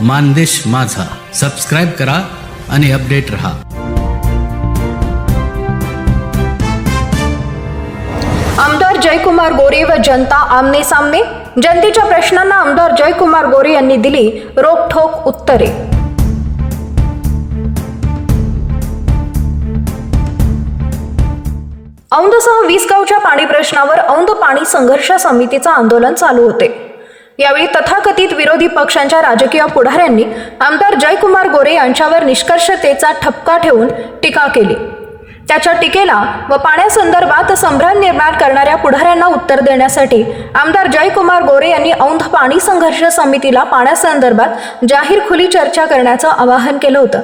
मानदेश माझा सबस्क्राईब करा आणि अपडेट रहा. आमदार जयकुमार गोरे व जनता आमने सामने. जनतेच्या प्रश्नांना आमदार जयकुमार गोरे यांनी दिली रोखठोक उत्तरे. औंधसह 20 गावच्या पाणी प्रश्नावर औंध पाणी संघर्ष समितीचं आंदोलन चालू होते. यावेळी तथाकथित विरोधी पक्षांच्या राजकीय पुढाऱ्यांनी आमदार जयकुमार गोरे यांच्यावर निष्कर्षतेचा ठपका ठेवून टीका केली. त्याच्या टीकेला व पाण्यासंदर्भात संभ्रम निर्माण करणाऱ्या पुढाऱ्यांना उत्तर देण्यासाठी आमदार जयकुमार गोरे यांनी औंध पाणी संघर्ष समितीला पाण्यासंदर्भात जाहीर खुली चर्चा करण्याचं आवाहन केलं होतं.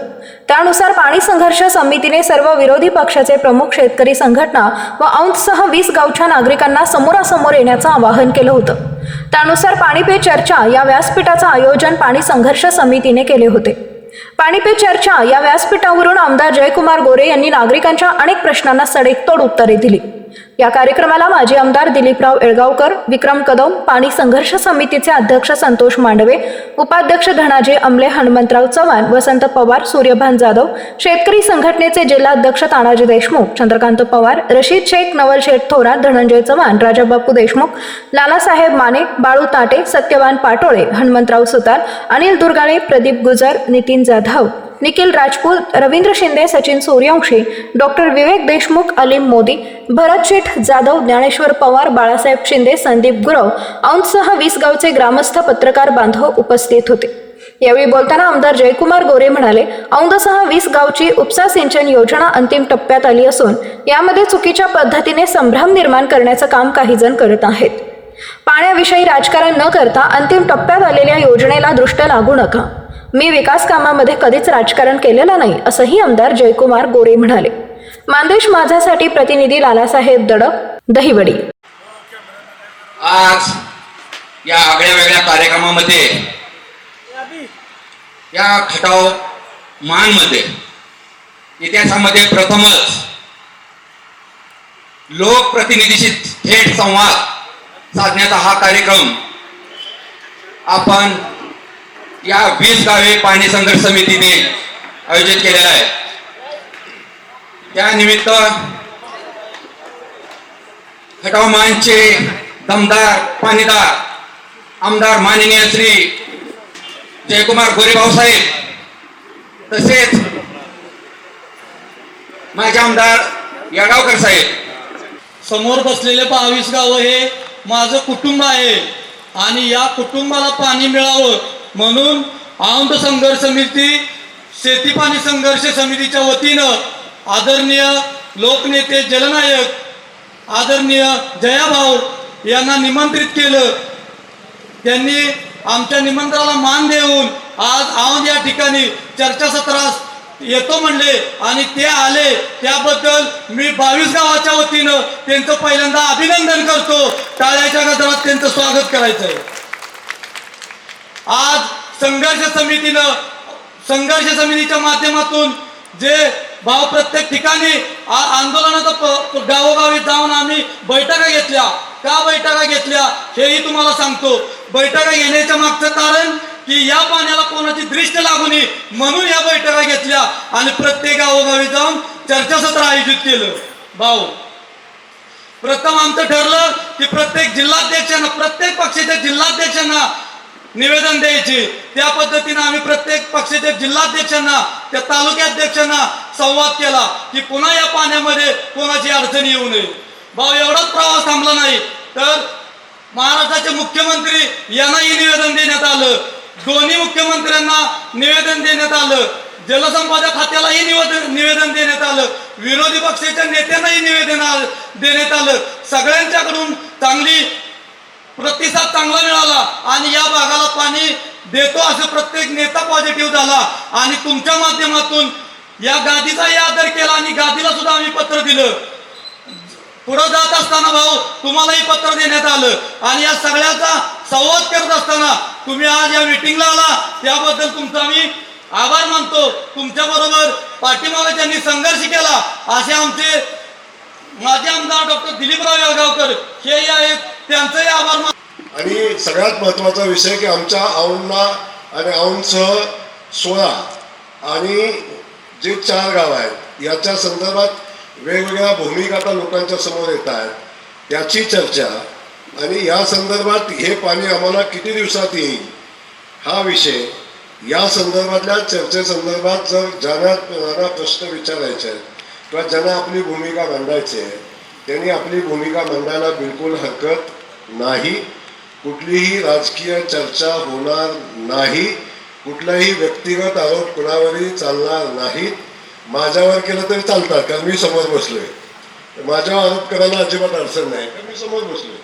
त्यानुसार पाणी संघर्ष समितीने सर्व विरोधी पक्षाचे प्रमुख शेतकरी संघटना व औंधसह 20 गावच्या नागरिकांना समोरासमोर येण्याचं आवाहन केलं होतं. त्यानुसार पाणी पे चर्चा या व्यासपीठाचं आयोजन पाणी संघर्ष समितीने केले होते. पाणी पे चर्चा या व्यासपीठावरून आमदार जयकुमार गोरे यांनी नागरिकांच्या अनेक प्रश्नांना सडेतोड उत्तरे दिली. या कार्यक्रमाला माजी आमदार दिलीपराव येळगावकर, विक्रम कदम, पाणी संघर्ष समितीचे अध्यक्ष संतोष मांडवे, उपाध्यक्ष धनाजी अमले, हनुमंतराव चव्हाण, वसंत पवार, सूर्यभान जाधव, शेतकरी संघटनेचे जिल्हाध्यक्ष तानाजी देशमुख, चंद्रकांत पवार, रशीद शेख, नवल शेठ थोरात, धनंजय चव्हाण, राजाबापू देशमुख, लालासाहेब माने, बाळू ताटे, सत्यवान पाटोळे, हनुमंतराव सुतार, अनिल दुर्गाळे, प्रदीप गुजर, नितीन जाधव, निखिल राजपूत, रवींद्र शिंदे, सचिन सूर्यवंशी, डॉक्टर विवेक देशमुख, अलीम मोदी, भरत शेठ जाधव, ज्ञानेश्वर पवार, बाळासाहेब शिंदे, संदीप गुरव, औंधसह 20 गावचे ग्रामस्थ, पत्रकार बांधव उपस्थित होते. यावेळी बोलताना आमदार जयकुमार गोरे म्हणाले, औंधसह 20 गावची उपसा सिंचन योजना अंतिम टप्प्यात आली असून यामध्ये चुकीच्या पद्धतीने संभ्रम निर्माण करण्याचं काम काही जण करत आहेत. पाण्याविषयी राजकारण न करता अंतिम टप्प्यात आलेल्या योजनेला दृष्ट लागू नका. मी विकास कामामध्ये कधीच राजकारण केलेलं नाही असंही आमदार जयकुमार गोरे म्हणाले. मानदेश माझासाठी प्रतिनिधी लालासाहेब दडप, दहिवडी. आज या आगळ्या वेगळ्या कार्यक्रमामध्ये या खटाव मानमध्ये इतिहासामध्ये प्रथमच लोकप्रतिनिधीशी थेट संवाद साधण्याचा हा कार्यक्रम आपण या 20 गावे पाणी संघर्ष समितीने आयोजित केलेला आहे. त्यानिमित्त खटाव मानचे दमदार पाणीदार आमदार माननीय श्री जयकुमार गोरे भाऊसाहेब, तसेच माझे आमदार येळगावकर साहेब, समोर बसलेले 22 गाव हे माझं कुटुंब आहे आणि या कुटुंबाला पाणी मिळावं म्हणून औंध संघर्ष समिती, शेती पाणी संघर्ष समितीच्या वतीनं आदरणीय लोकनेते जलनायक आदरणीय जयाभाऊ यांना निमंत्रित केलं. त्यांनी आमच्या निमंत्रणाला मान देऊन आज औंध या ठिकाणी चर्चासत्रास येतो म्हणले आणि ते आले. त्याबद्दल मी 22 गावाच्या वतीनं त्यांचं पहिल्यांदा अभिनंदन करतो. टाळ्याच्या गजरात त्यांचं स्वागत करायचं आहे. आज संघर्ष समितीच्या माध्यमातून जे भाव प्रत्येक ठिकाणी आंदोलनाचा गावोगावी जाऊन आम्ही बैठका घेतल्या. का बैठका घेतल्या हेही तुम्हाला सांगतो. बैठका घेण्याच्या मागचं कारण की या पाण्याला कोणाची दृष्टी लागू नये म्हणून या बैठका घेतल्या आणि प्रत्येक गावोगावी जाऊन चर्चासत्र आयोजित केलं. भाऊ, प्रथम आमचं ठरलं की प्रत्येक जिल्हाध्यक्षांना, प्रत्येक पक्षाच्या जिल्हाध्यक्षांना निवेदन द्यायचे. त्या पद्धतीने आम्ही प्रत्येक पक्षाच्या जिल्हाध्यक्षांना, त्या तालुक्याध्यक्षांना संवाद केला की पुन्हा या पाण्यामध्ये कोणाची अडचण येऊ नये. भाऊ, एवढाच प्रवास थांबला नाही तर महाराष्ट्राचे मुख्यमंत्री यांनाही निवेदन देण्यात आलं. दोन्ही मुख्यमंत्र्यांना निवेदन देण्यात आलं. जलसंपदा खात्यालाही निवेदन देण्यात आलं. विरोधी पक्षाच्या नेत्यांनाही निवेदन देण्यात आलं. सगळ्यांच्याकडून प्रतिसाद चांगला मिळाला आणि या भागाला पाणी देतो असं प्रत्येक नेता पॉझिटिव्ह झाला आणि तुमच्या माध्यमातून या गादीचाही आदर केला आणि गादीला सुद्धा आम्ही पत्र दिलं. पुढे जात असताना भाऊ तुम्हालाही पत्र देण्यात आलं आणि या सगळ्याचा संवाद करत असताना तुम्ही आज या मीटिंगला आला त्याबद्दल तुमचा आम्ही आभार मानतो. तुमच्या बरोबर पाठीमागे ज्यांनी संघर्ष केला असे आमचे माजी आमदार डॉक्टर दिलीपराव येळगावकर हे आहेत, त्यांचंही आभार. आणि सगळ्यात महत्त्वाचा विषय की आमच्या औंधला आणि औंधसह 16 आणि जे 4 गाव आहेत याच्या संदर्भात वेगवेगळ्या भूमिका आता लोकांच्या समोर येत आहेत, त्याची चर्चा आणि या संदर्भात हे पाणी आम्हाला किती दिवसात येईल हा विषय, या संदर्भातल्या चर्चेसंदर्भात जर ज्यांना प्रश्न विचारायचे आहेत किंवा ज्यांना आपली भूमिका मांडायची आहे त्यांनी आपली भूमिका मांडायला बिलकुल हरकत नाही. कुठलीही राजकीय चर्चा होणार नाही, कुठलाही व्यक्तिगत आरोप कुणावरही चालणार नाहीत. माझ्यावर केलं तरी चालतात कारण मी समोर बसलोय, माझ्यावर आरोप करायला अजिबात अडचण नाही कारण मी समोर बसलोय,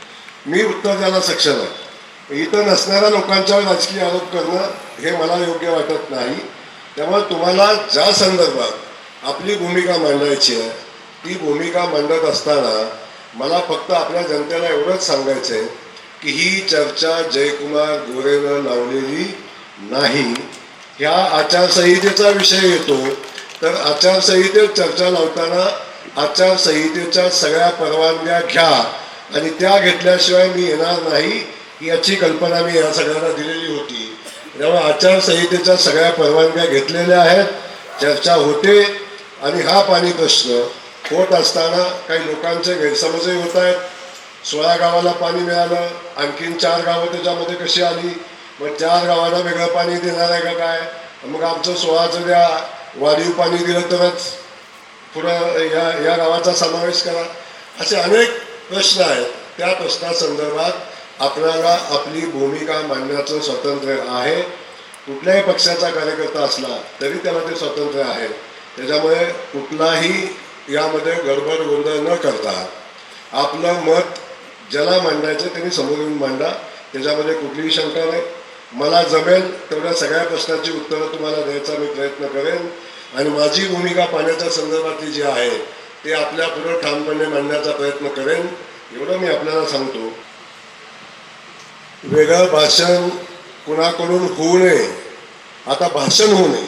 मी उत्तर द्यायला सक्षम आहे. इथं नसणाऱ्या लोकांच्यावर राजकीय आरोप करणं हे मला योग्य वाटत नाही. त्यामुळे तुम्हाला ज्या संदर्भात आपली भूमिका मांडायची आहे ती भूमिका मांडत असताना मला फक्त आपल्या जनतेला एवढंच सांगायचं आहे की ही चर्चा जयकुमार गोरेनं लावलेली नाही. ह्या आचारसंहितेचा विषय येतो तर आचारसंहितेत चर्चा लावताना आचारसंहितेच्या सगळ्या परवानग्या घ्या आणि त्या घेतल्याशिवाय मी येणार नाही याची कल्पना मी या सगळ्यांना दिलेली होती. त्यामुळे आचारसंहितेच्या सगळ्या परवानग्या घेतलेल्या आहेत, चर्चा होते आणि हा पाणी प्रश्न होत असताना काही लोकांचे गैरसमजही होत आहेत. 16 गावाला पाणी मिळालं, आणखीन 4 गावं त्याच्यामध्ये कशी आली, मग 4 गावांना वेगळं पाणी देणार आहे का काय, मग आमचं 16चं द्या, वाढीव पाणी दिलं तरच पुढं या गावाचा समावेश करा, असे अनेक प्रश्न आहेत. त्या प्रश्नासंदर्भात आपल्याला आपली भूमिका मांडण्याचं स्वातंत्र्य आहे. कुठल्याही पक्षाचा कार्यकर्ता असला तरी त्याला ते स्वातंत्र्य आहे. त्याच्यामुळे कुठलाही यामध्ये गडबड गोंधळ न करता आपलं मत ज्याला मांडायचं त्यांनी समोर येऊन मांडा, त्याच्यामध्ये कुठलीही शंका नाही. मला जमेल तेवढ्या सगळ्या प्रश्नांची उत्तरं तुम्हाला द्यायचा मी प्रयत्न करेन आणि माझी भूमिका पाण्याच्या संदर्भातली जी आहे ते आपल्या पुढे ठामपणे मांडण्याचा प्रयत्न करेन, एवढं मी आपल्याला सांगतो. वेगळं भाषण कुणाकडून होऊ नये. आता भाषण होऊ नये.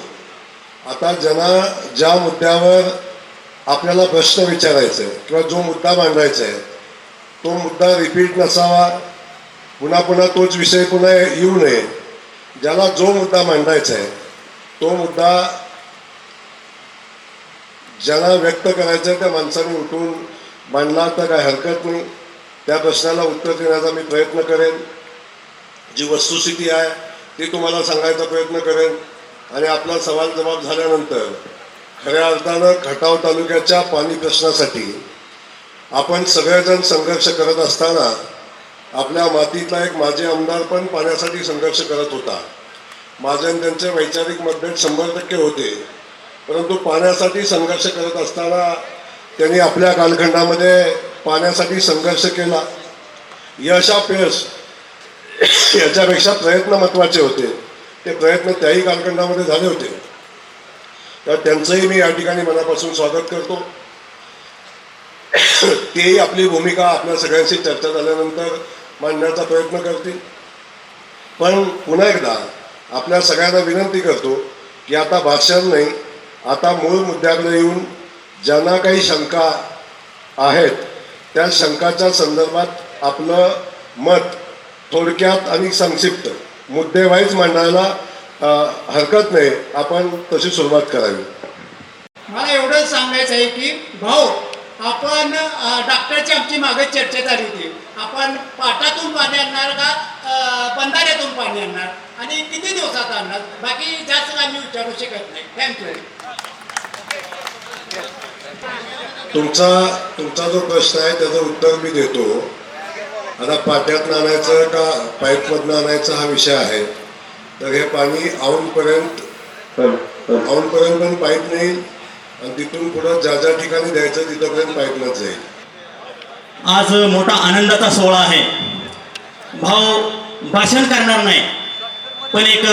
आता ज्या मुद्द्यावर आपल्याला प्रश्न विचारायचा आहे किंवा जो मुद्दा मांडायचा आहे तो मुद्दा रिपीट नसावा, पुन्हा पुन्हा तोच विषय पुन्हा येऊ नये. ज्याला जो मुद्दा मांडायचा आहे तो मुद्दा ज्याला व्यक्त करायचं आहे त्या माणसाने उठून मांडला तर काय हरकत नाही. त्या प्रश्नाला उत्तर देण्याचा मी प्रयत्न करेन. जी वस्तुस्थिती आहे ती तुम्हाला सांगायचा प्रयत्न करेन आणि आपला सवाल जबाब झाल्यानंतर खऱ्या अर्थानं खटाव तालुक्याच्या पाणी प्रश्नासाठी आपण सगळेजण संघर्ष करत असताना आपल्या मातीतला एक माजी आमदार पण पाण्यासाठी संघर्ष करत होता. माझे आणि त्यांचे वैचारिक मतभेद 100% होते, परंतु पाण्यासाठी संघर्ष करत असताना त्यांनी आपल्या कालखंडामध्ये पाण्यासाठी संघर्ष केला. यश अपयश याच्यापेक्षा प्रयत्न महत्त्वाचे होते. ते प्रयत्न त्याही कालखंडामध्ये झाले होते, तर त्यांचंही मी या ठिकाणी मनापासून स्वागत करतो. तेही आपली भूमिका आपल्या सगळ्यांशी चर्चा झाल्यानंतर मांडण्याचा प्रयत्न करतील. पण पुन्हा एकदा आपल्या सगळ्यांना विनंती करतो की आता भाषण नाही, आता मूळ मुद्द्याकडे येऊन ज्यांना काही शंका आहेत त्या शंकाच्या संदर्भात आपलं मत थोडक्यात आणि संक्षिप्त मुद्देवाईज मांडायला हरकत नाही. आपण तशी सुरुवात करावी. मला एवढंच सांगायचं आहे की भाऊ, आपण डॉक्टरची आमची मागे चर्चा झाली होती, आपण पाटातून पाणी आणणार का बंधाऱ्यातून पाणी आणणार आणि किती दिवसात आणणार, बाकी जास्त आम्ही विचारू शकत नाही. थँक्यू. तुमचा जो प्रश्न आहे त्याचं उत्तर मी देतो. आता पाट्यातनं आणायचं का पाईपमधनं आणायचं हा विषय आहे. तर हे पाणी औंधपर्यंत पण पाईप नाही आणि तिथून पुढं ज्या ज्या ठिकाणी द्यायचं तिथंपर्यंत पाईपनंच जाईल. आज मोठा आनंदाचा सोहळा आहे. भाऊ भाषण करणार नाही, पण एक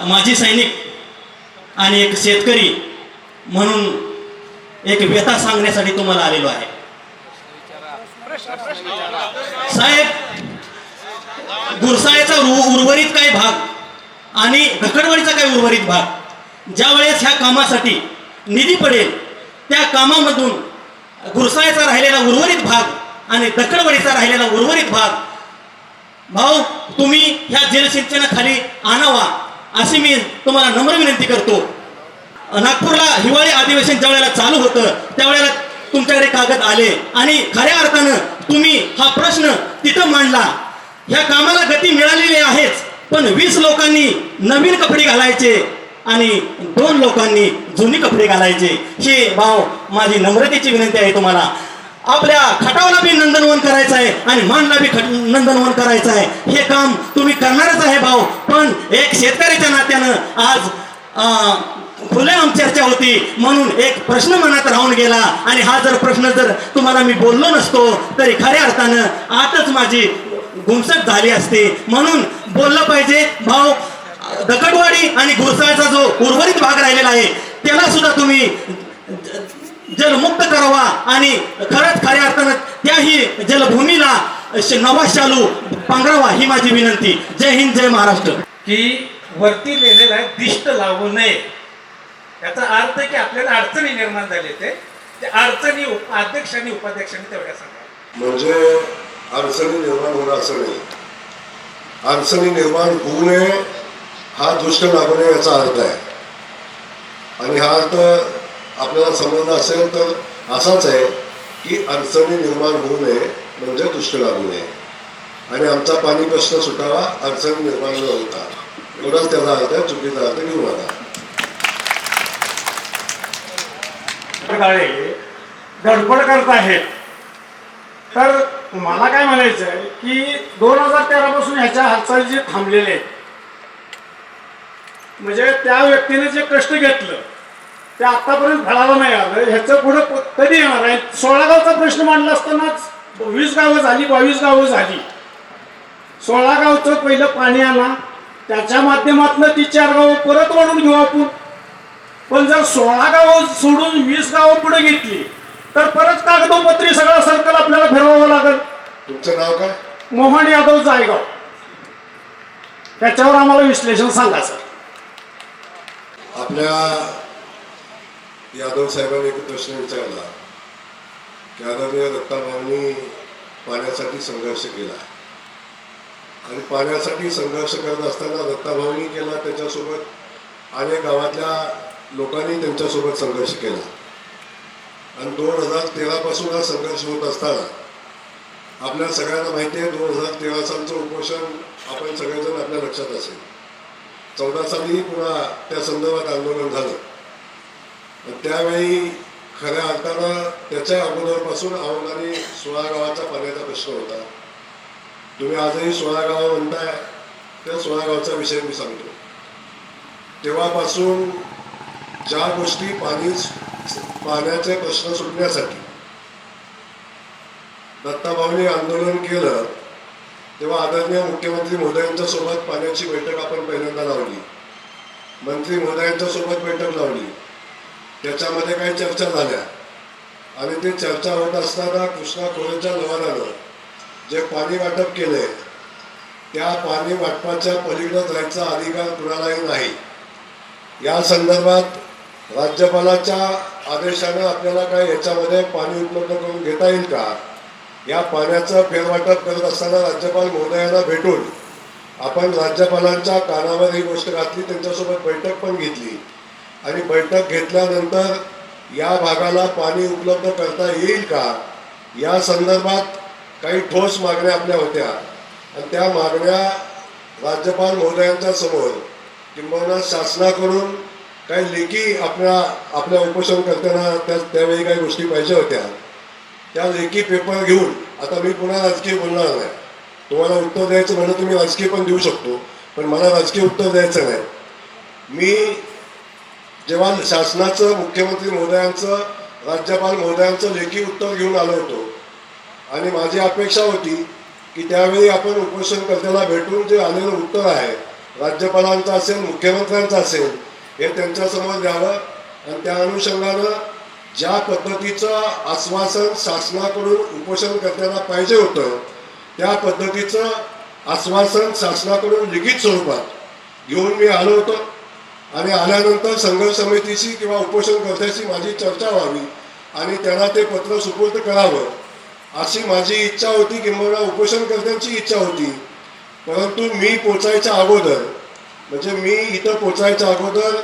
माजी सैनिक आणि एक शेतकरी म्हणून एक व्यथा सांगण्यासाठी तुम्हाला आलेलो आहे. साहेब, गुरसाळ्याचा उर्वरित काही भाग आणि धकडवाडीचा काही उर्वरित भाग ज्या वेळेस ह्या कामासाठी निधी पडेल त्या कामामधून गुरसाळ्याचा राहिलेला उर्वरित भाग आणि धकडवाडीचा राहिलेला उर्वरित भाग भाऊ तुम्ही ह्या जलसिंचनाखाली आणावा अशी मी तुम्हाला नम्र विनंती करतो. नागपूरला हिवाळी अधिवेशन ज्या वेळेला चालू होतं त्यावेळेला तुमच्याकडे कागद आले आणि खऱ्या अर्थानं तुम्ही हा प्रश्न तिथं मांडला. ह्या कामाला गती मिळालेली आहेच, पण 20 लोकांनी नवीन कपडे घालायचे आणि 2 लोकांनी जुनी कपडे घालायचे. हे भाव माझी नम्रतेची विनंती आहे तुम्हाला. आपल्या खटावला बी नंदनवन करायचं आहे आणि मानला बी नंदनवन करायचं आहे. हे काम तुम्ही करणारच आहे भाऊ. पण एक शेतकऱ्याच्या नात्यानं आज खुलेआम चर्चा होती म्हणून एक प्रश्न मनात राहून गेला आणि हा जर प्रश्न जर तुम्हाला मी बोललो नसतो तरी खऱ्या अर्थानं आतच माझी गुमसट झाली असते. म्हणून बोललं पाहिजे भाऊ. दगडवाडी आणि घोसाळचा जो उर्वरित भाग राहिलेला आहे त्याला सुद्धा तुम्ही जलमुक्त करावा आणि खरंच खऱ्या अर्थानं त्याही जलभूमीला नवा शालू पांघरावा ही माझी विनंती. जय हिंद, जय महाराष्ट्र. की वरती लिहिलेलं आहे दिष्ट लावू नये. याचा अर्थ की आपल्याला अडचणी निर्माण झाले ते अडचणी अध्यक्षांनी उपाध्यक्षांनी तेवढ्या सांगा. म्हणजे अडचणी निर्माण होणं असं नाही. अडचणी निर्माण होऊ नये हा दुष्ट लागू नये याचा अर्थ आहे. आणि हा अर्थ आपल्याला समजला असेल तर असाच आहे की अडचणी निर्माण होऊ नये म्हणजे दुष्ट लागू नये आणि आमचा पाणी प्रश्न सुटावा, अडचणी निर्माण न होता, एवढाच त्याचा अर्थ आहे. चुकीचा अर्थ घेऊ नका. गडबड करत आहेत. तर मला काय म्हणायचं आहे की 2013 पासून ह्याच्या हालचाली जे थांबलेले आहेत, म्हणजे त्या व्यक्तीने जे कष्ट घेतलं ते आतापर्यंत फळाला नाही आलं. ह्याचं पुढे कधी येणार आहे? 16 गावचा प्रश्न मांडला असतानाच 20 गावं झाली, 22 गावं झाली. 16 गावचं पहिलं पाणी आणा, त्याच्या माध्यमातून ती 4 गावं परत वाढून घेऊ आपण. पण जर 16 गावं सोडून 20 गावं पुढे घेतली तर परत कागदोपत्री सगळा सर्कल आपल्याला फिरवावं लागेल. तुमचं नाव काय? मोहन यादव जायगाव. त्याच्यावर आम्हाला विश्लेषण सांगा सर. आपल्या यादव साहेबांनी एक प्रश्न विचारला की आदरणीय दत्ताभाऊंनी पाण्यासाठी संघर्ष केला आणि पाण्यासाठी संघर्ष करत असताना दत्ताभाऊंनी केला, त्याच्यासोबत अनेक गावातल्या लोकांनी त्यांच्यासोबत संघर्ष केला आणि 2013 पासून हा संघर्ष होत असताना आपल्या सगळ्यांना माहिती आहे 2013 सालचं उपोषण आपण सगळेजण आपल्या लक्षात असेल. 14 साली पुन्हा त्या संदर्भात आंदोलन झालं. त्यावेळी खऱ्या अर्थानं त्याच्या अगोदरपासून औंध आणि 16 गावाचा पाण्याचा प्रश्न होता. तुम्ही आजही 16 गावं म्हणताय, त्या 16 गावचा विषय मी सांगतो. तेव्हापासून ज्या गोष्टी पाण्याचे प्रश्न सुटण्यासाठी दत्ताभाऊंनी आंदोलन केलं तेव्हा आदरणीय मुख्यमंत्री महोदयांच्या सोबत पाण्याची बैठक आपण पहिल्यांदा लावली, मंत्री महोदयांच्या सोबत बैठक लावली. त्याच्यामध्ये काही चर्चा झाल्या आणि ते चर्चा होत असताना कृष्णा खोरेच्या लवादानं जे पाणी वाटप केलंय त्या पाणी वाटपाच्या पलीकडे जायचा अधिकार कुणालाही नाही. या संदर्भात राज्यपालाच्या आदेशानं आपल्याला काय याच्यामध्ये पाणी उपलब्ध करून घेता येईल का? या पाण्याचं फेरवाटप करत असताना राज्यपाल महोदयांना भेटून आपण राज्यपालांच्या कानावर ही गोष्ट घातली, त्यांच्यासोबत बैठक पण घेतली आणि बैठक घेतल्यानंतर या भागाला पाणी उपलब्ध करता येईल का या संदर्भात काही ठोस मागण्या आपल्या होत्या आणि त्या मागण्या राज्यपाल महोदयांच्या समोर किंबहुना शासनाकडून काही लेखी आपल्या उपोषण करताना त्यावेळी काही गोष्टी पाहिजे होत्या. त्या लेखी पेपर घेऊन आता मी पुन्हा राजकीय बोलणार नाही. तुम्हाला उत्तर द्यायचं म्हणलं तुम्ही राजकीय पण देऊ शकतो, पण मला राजकीय उत्तर द्यायचं नाही. मी जेव्हा शासनाचं मुख्यमंत्री महोदयांचं राज्यपाल महोदयांचं लेखी उत्तर घेऊन आलो होतो आणि माझी अपेक्षा होती की त्यावेळी आपण उपोषणकर्त्याला भेटून जे आलेलं उत्तर आहे राज्यपालांचं असेल मुख्यमंत्र्यांचं असेल हे त्यांच्यासमोर द्यावं आणि त्या अनुषंगानं ज्या पद्धतीचं आश्वासन शासनाकडून उपोषणकर्त्यांना पाहिजे होतं त्या पद्धतीचं आश्वासन शासनाकडून लिखित स्वरूपात घेऊन मी आलो होतो आणि आल्यानंतर संघर्ष समितीशी किंवा उपोषणकर्त्याशी माझी चर्चा व्हावी आणि त्यांना ते पत्र सुपूर्द करावं अशी माझी इच्छा होती किंवा उपोषणकर्त्यांची इच्छा होती. परंतु मी पोचायच्या अगोदर म्हणजे मी इथं पोचायच्या अगोदर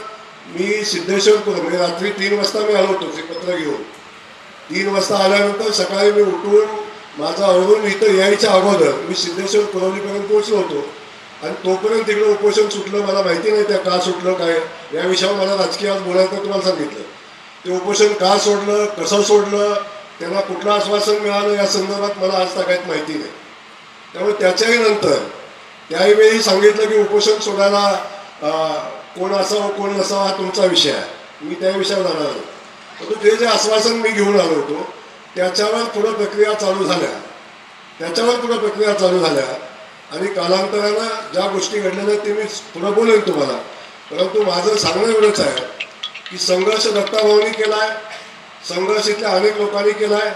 मी सिद्धेश्वर म्हणजे रात्री 3 वाजता मी आलो होतो ते पत्र घेऊन. 3 वाजता आल्यानंतर सकाळी मी उठून माझं आवरून इथं यायच्या अगोदर मी सिद्धेश्वर कुरवलीपर्यंत पोहोचलो होतो. आणि तोपर्यंत तिकडे उपोषण सुटलं. मला माहिती नाही त्या का सुटलं काय या विषयावर मला राजकीय आज बोलायचं तुम्हाला सांगितलं. ते उपोषण का सोडलं, कसं सोडलं, त्यांना कुठलं आश्वासन मिळालं या संदर्भात मला आज काहीच माहिती नाही. त्यामुळे त्याच्याही नंतर त्यावेळी सांगितलं की उपोषण सोडायला कोण असावं कोण नसावं हा तुमचा विषय आहे, मी त्या विषयावर जाणार नाही. परंतु ते जे आश्वासन मी घेऊन आलो होतो त्याच्यावर पुढं प्रक्रिया चालू झाल्या आणि कालांतरानं ज्या गोष्टी घडलेल्या ते मी पुढं बोलेन तुम्हाला. परंतु माझं सांगणं एवढंच आहे की संघर्ष दत्ताभाऊंनी केला आहे, संघर्ष इथल्या अनेक लोकांनी केला आहे,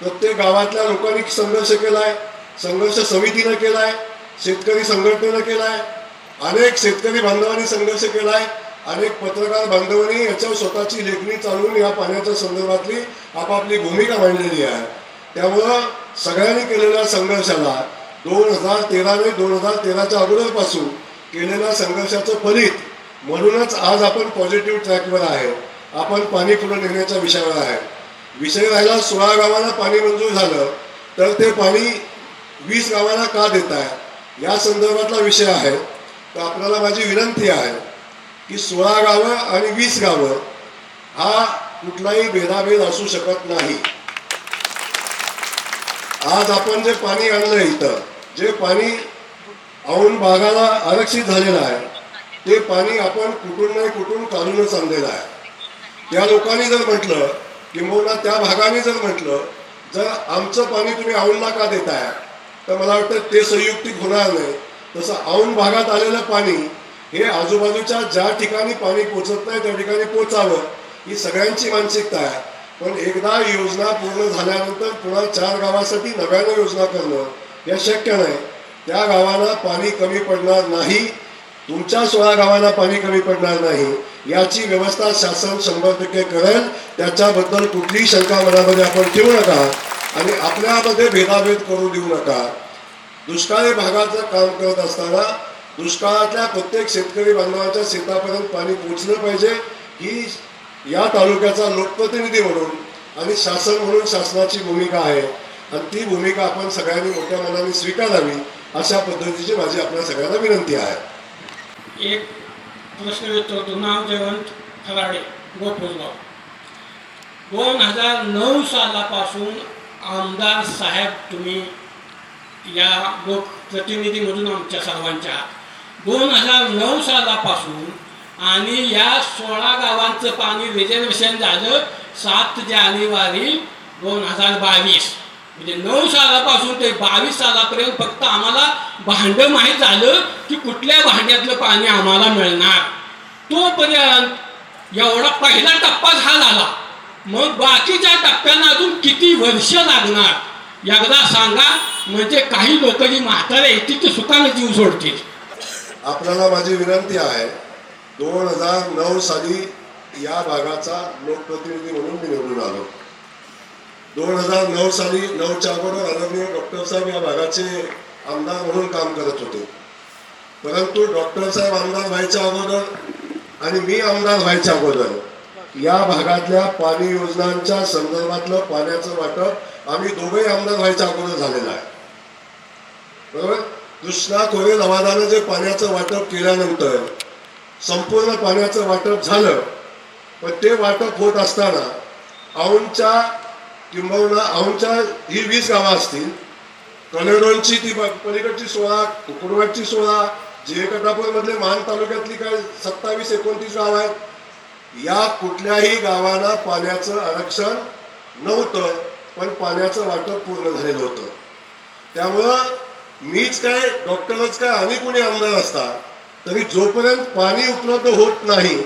प्रत्येक गावातल्या लोकांनी संघर्ष केला आहे, संघर्ष समितीनं केला आहे, शेतकरी संघटनेनं केला आहे, अनेक शेतकरी बांधवांनी संघर्ष केला आहे, अनेक पत्रकार बांधवांनी याच्यावर स्वतःची लेखणी चालवून या पाण्याच्या संदर्भातली आपापली भूमिका मांडलेली आहे. त्यामुळं सगळ्यांनी केलेल्या संघर्षाला 2013च्या अगोदरपासून केलेल्या संघर्षाचं फलित म्हणूनच आज आपण पॉझिटिव्ह ट्रॅकवर आहे. आपण पाणी पुढे नेण्याच्या विषयावर आहे. विषय राहिला 16 गावांना पाणी मंजूर झालं तर ते पाणी 20 गावांना का देत आहे या संदर्भातला विषय आहे. तर आपल्याला माझी विनंती आहे की 16 गावं आणि 20 गावं हा कुठलाही भेदाभेद असू शकत नाही. आज आपण जे पाणी आणलं इथं, जे पाणी औंध भागाला आरक्षित झालेलं आहे ते पाणी आपण कुठून नाही कुठून काढूनच आणलेलं आहे. त्या लोकांनी जर म्हटलं किंबहुना त्या भागाने जर म्हटलं जर आमचं पाणी तुम्ही औंधला का देताय तर मला वाटतं ते संयुक्तिक होणार नाही. तसं औंध भागात आलेलं पाणी हे आजूबाजूच्या ज्या ठिकाणी पाणी पोचत नाही त्या ठिकाणी पोचावं ही सगळ्यांची मानसिकता आहे. पण एकदा योजना पूर्ण झाल्यानंतर पुन्हा 4 गावासाठी नव्यानं योजना करणं हे शक्य नाही. त्या गावांना पाणी कमी पडणार नाही, तुमच्या 16 गावांना पाणी कमी पडणार नाही याची व्यवस्था शासन 100% करेल. त्याच्याबद्दल कुठलीही शंका मनामध्ये आपण ठेवू नका आणि आपल्यामध्ये भेदाभेद करू देऊ नका. दुष्काळी भागाचं काम करत असताना दुष्काळातल्या प्रत्येक शेतकरी बांधवांच्या शेतापर्यंत पाणी पोचलं पाहिजे ही या तालुक्याचा लोकप्रतिनिधी म्हणून आणि शासन म्हणून शासनाची भूमिका आहे आणि ती भूमिका आपण सगळ्यांनी मोठ्या मनाने स्वीकारावी अशा पद्धतीची माझी आपल्या सगळ्यांना विनंती आहे. एक प्रश्न विचारतो. नाव जयवंत खराडे, गोपुसगाव. 2009 सालापासून आमदार साहेब तुम्ही या लोकप्रतिनिधी म्हणून आमच्या सर्वांच्या 2009 सालापासून आणि या 16 गावांचं पाणी रिझर्वेशन झालं 7 जानेवारी 2022. म्हणजे 9 सालापासून ते 22 सालापर्यंत फक्त आम्हाला भांडं माहीत झालं की कुठल्या भांड्यातलं पाणी आम्हाला मिळणार. तोपर्यंत एवढा पहिला टप्पा हा झाला. मग बाकीच्या टप्प्यांना अजून किती वर्ष लागणार एकदा सांगा. म्हणजे काही लोक जी म्हातारे येतील ते सुखाने जीव सोडतील. आपल्याला माझी विनंती आहे 2009 साली या भागाचा लोकप्रतिनिधी म्हणून मी निवडून आलो. 2009 साली 9च्या अगोदर आदरणीय डॉक्टर साहेब या भागाचे आमदार म्हणून काम करत होते. परंतु डॉक्टर साहेब आमदार व्हायच्या अगोदर आणि मी आमदार व्हायच्या अगोदर या भागातल्या पाणी योजनांच्या संदर्भातलं पाण्याचं वाटप आम्ही दोघेही आमदार व्हायच्या अगोदर झालेलं आहे. बरोबर. कृष्णा खोरे लवादानं जे पाण्याचं वाटप केल्यानंतर संपूर्ण पाण्याचं वाटप झालं. पण ते वाटप होत असताना औंधच्या किंबहुना औंधच्या ही 20 गावं असतील, कनेडोनची ती पलीकडची 16, कुकुरवाडची 16, जे मधले मान तालुक्यातली काय 27-29 गाव आहेत. या कुठल्याही गावाला पाण्याचं आरक्षण नव्हतं पण पाण्याचं वाटप पूर्ण झालेलं होतं. त्यामुळं मीच काय डॉक्टरच काय आणि कोणी आमदार असता तरी जोपर्यंत पाणी उपलब्ध होत नाही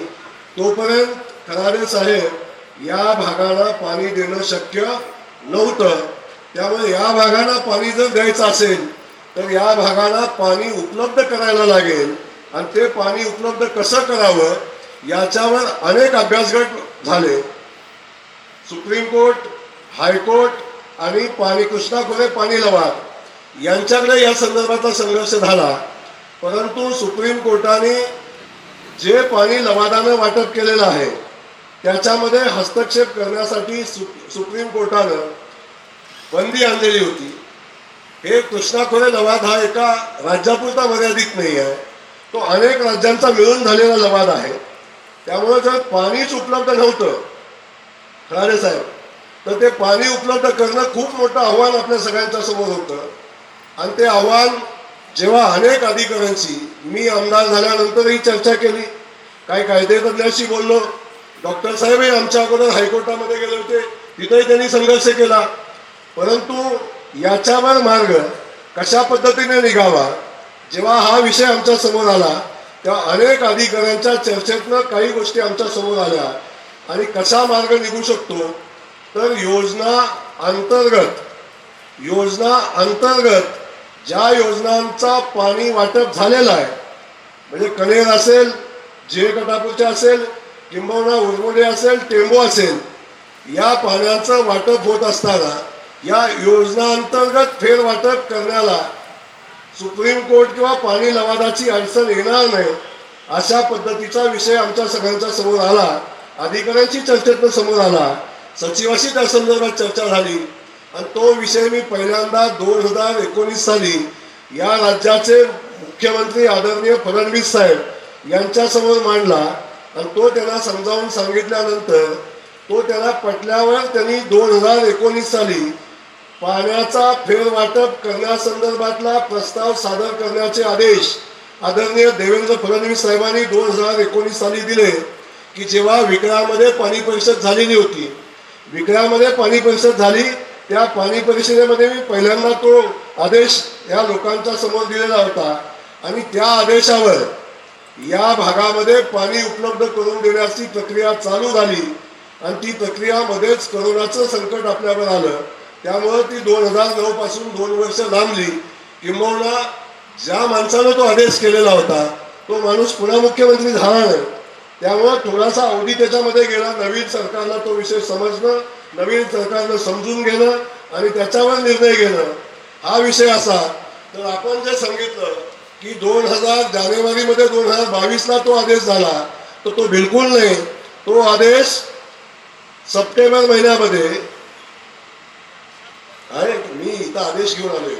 तोपर्यंत खराडे साहेब या भागाला पाणी देणं शक्य नव्हतं. त्यामुळे या भागाला पाणी जर द्यायचं असेल तर या भागाला पाणी उपलब्ध करायला लागेल आणि ते पाणी उपलब्ध कसं करावं याच्यावर अनेक अभ्यासगट झाले. सुप्रीम कोर्ट, हायकोर्ट आणि पाणी कृष्णा खोरे पाणी लवाद यांच्याकडे या संदर्भातला संघर्ष झाला. परंतु सुप्रीम कोर्टाने जे पाणी लवादानं वाटप केलेलं आहे त्याच्यामध्ये हस्तक्षेप करण्यासाठी सुप्रीम कोर्टानं बंदी आणलेली होती. हे कृष्णा खोरे लवाद हा एका राज्यापुरता मर्यादित नाही आहे, तो अनेक राज्यांचा मिळून झालेला लवाद आहे. त्यामुळे जर पाणीच उपलब्ध नव्हतं खराडे साहेब, तर ते पाणी उपलब्ध करणं खूप मोठं आव्हान आपल्या सगळ्यांच्या समोर होतं. आणि ते आव्हान जेव्हा अनेक अधिकाऱ्यांशी मी आमदार झाल्यानंतरही चर्चा केली, काही कायदेतज्ञांशी बोललो, डॉक्टर साहेबही आमच्या अगोदर हायकोर्टामध्ये गेले होते, तिथेही त्यांनी संघर्ष केला. परंतु याच्यावर मार्ग कशा पद्धतीने निघावा, जेव्हा हा विषय आमच्या समोर आला तेव्हा अनेक अधिकाऱ्यांच्या चर्चेतनं काही गोष्टी आमच्या समोर आल्या. आणि कसा मार्ग निघू शकतो, तर योजना अंतर्गत ज्या योजनांचा पाणी वाटप झालेलं आहे, म्हणजे कनेर असेल, जे कटापूरचे असेल, किंबहुना उरमोडे असेल, टेंबो असेल, या पाण्याचं वाटप होत असताना या योजना अंतर्गत फेरवाटप करण्याला सुप्रीम कोर्ट किंवा पाणी लवादाची अडचण येणार नाही अशा पद्धतीचा विषय आमच्या सगळ्यांच्या समोर आला. अधिकाऱ्यांची चर्चेतनं समोर आला, सचिवाशी त्या संदर्भात चर्चा झाली आणि तो विषय मी पहिल्यांदा 2019 साली या राज्याचे मुख्यमंत्री आदरणीय फडणवीस साहेब यांच्यासमोर मांडला. आणि तो त्यांना समजावून सांगितल्यानंतर तो त्यांना पटल्यावर त्यांनी 2019 साली पाण्याचा फेरवाटप करण्यासंदर्भातला प्रस्ताव सादर करण्याचे आदेश आदरणीय देवेंद्र फडणवीस साहेबांनी 2019 साली दिले. की जेव्हा विक्रामध्ये पाणी परिषद झालेली होती, विक्रामध्ये पाणी परिषद झाली, त्या पाणी परिषदेमध्ये मी पहिल्यांदा तो आदेश या लोकांच्या समोर दिलेला होता. आणि त्या आदेशावर या भागामध्ये पाणी उपलब्ध करून देण्याची प्रक्रिया चालू झाली आणि ती प्रक्रिया मध्येच करोनाचं संकट आपल्यावर आलं. त्यामुळं ती 2009 पासून 2 वर्ष लांबली. किंबहुना ज्या माणसानं तो आदेश केलेला होता तो माणूस पुन्हा मुख्यमंत्री झाला नाही. त्यामुळं थोडासा अवधी त्याच्यामध्ये गेला. नवीन सरकारला तो विषय समजणं, नवीन सरकारनं समजून घेणं आणि त्याच्यावर निर्णय घेणं हा विषय असा. तर आपण जे सांगितलं की 2000 जानेवारीमध्ये 2022ला तो आदेश झाला, तर तो बिलकुल नाही. तो आदेश सप्टेंबर महिन्यामध्ये आहे. मी इथं आदेश घेऊन आलोय.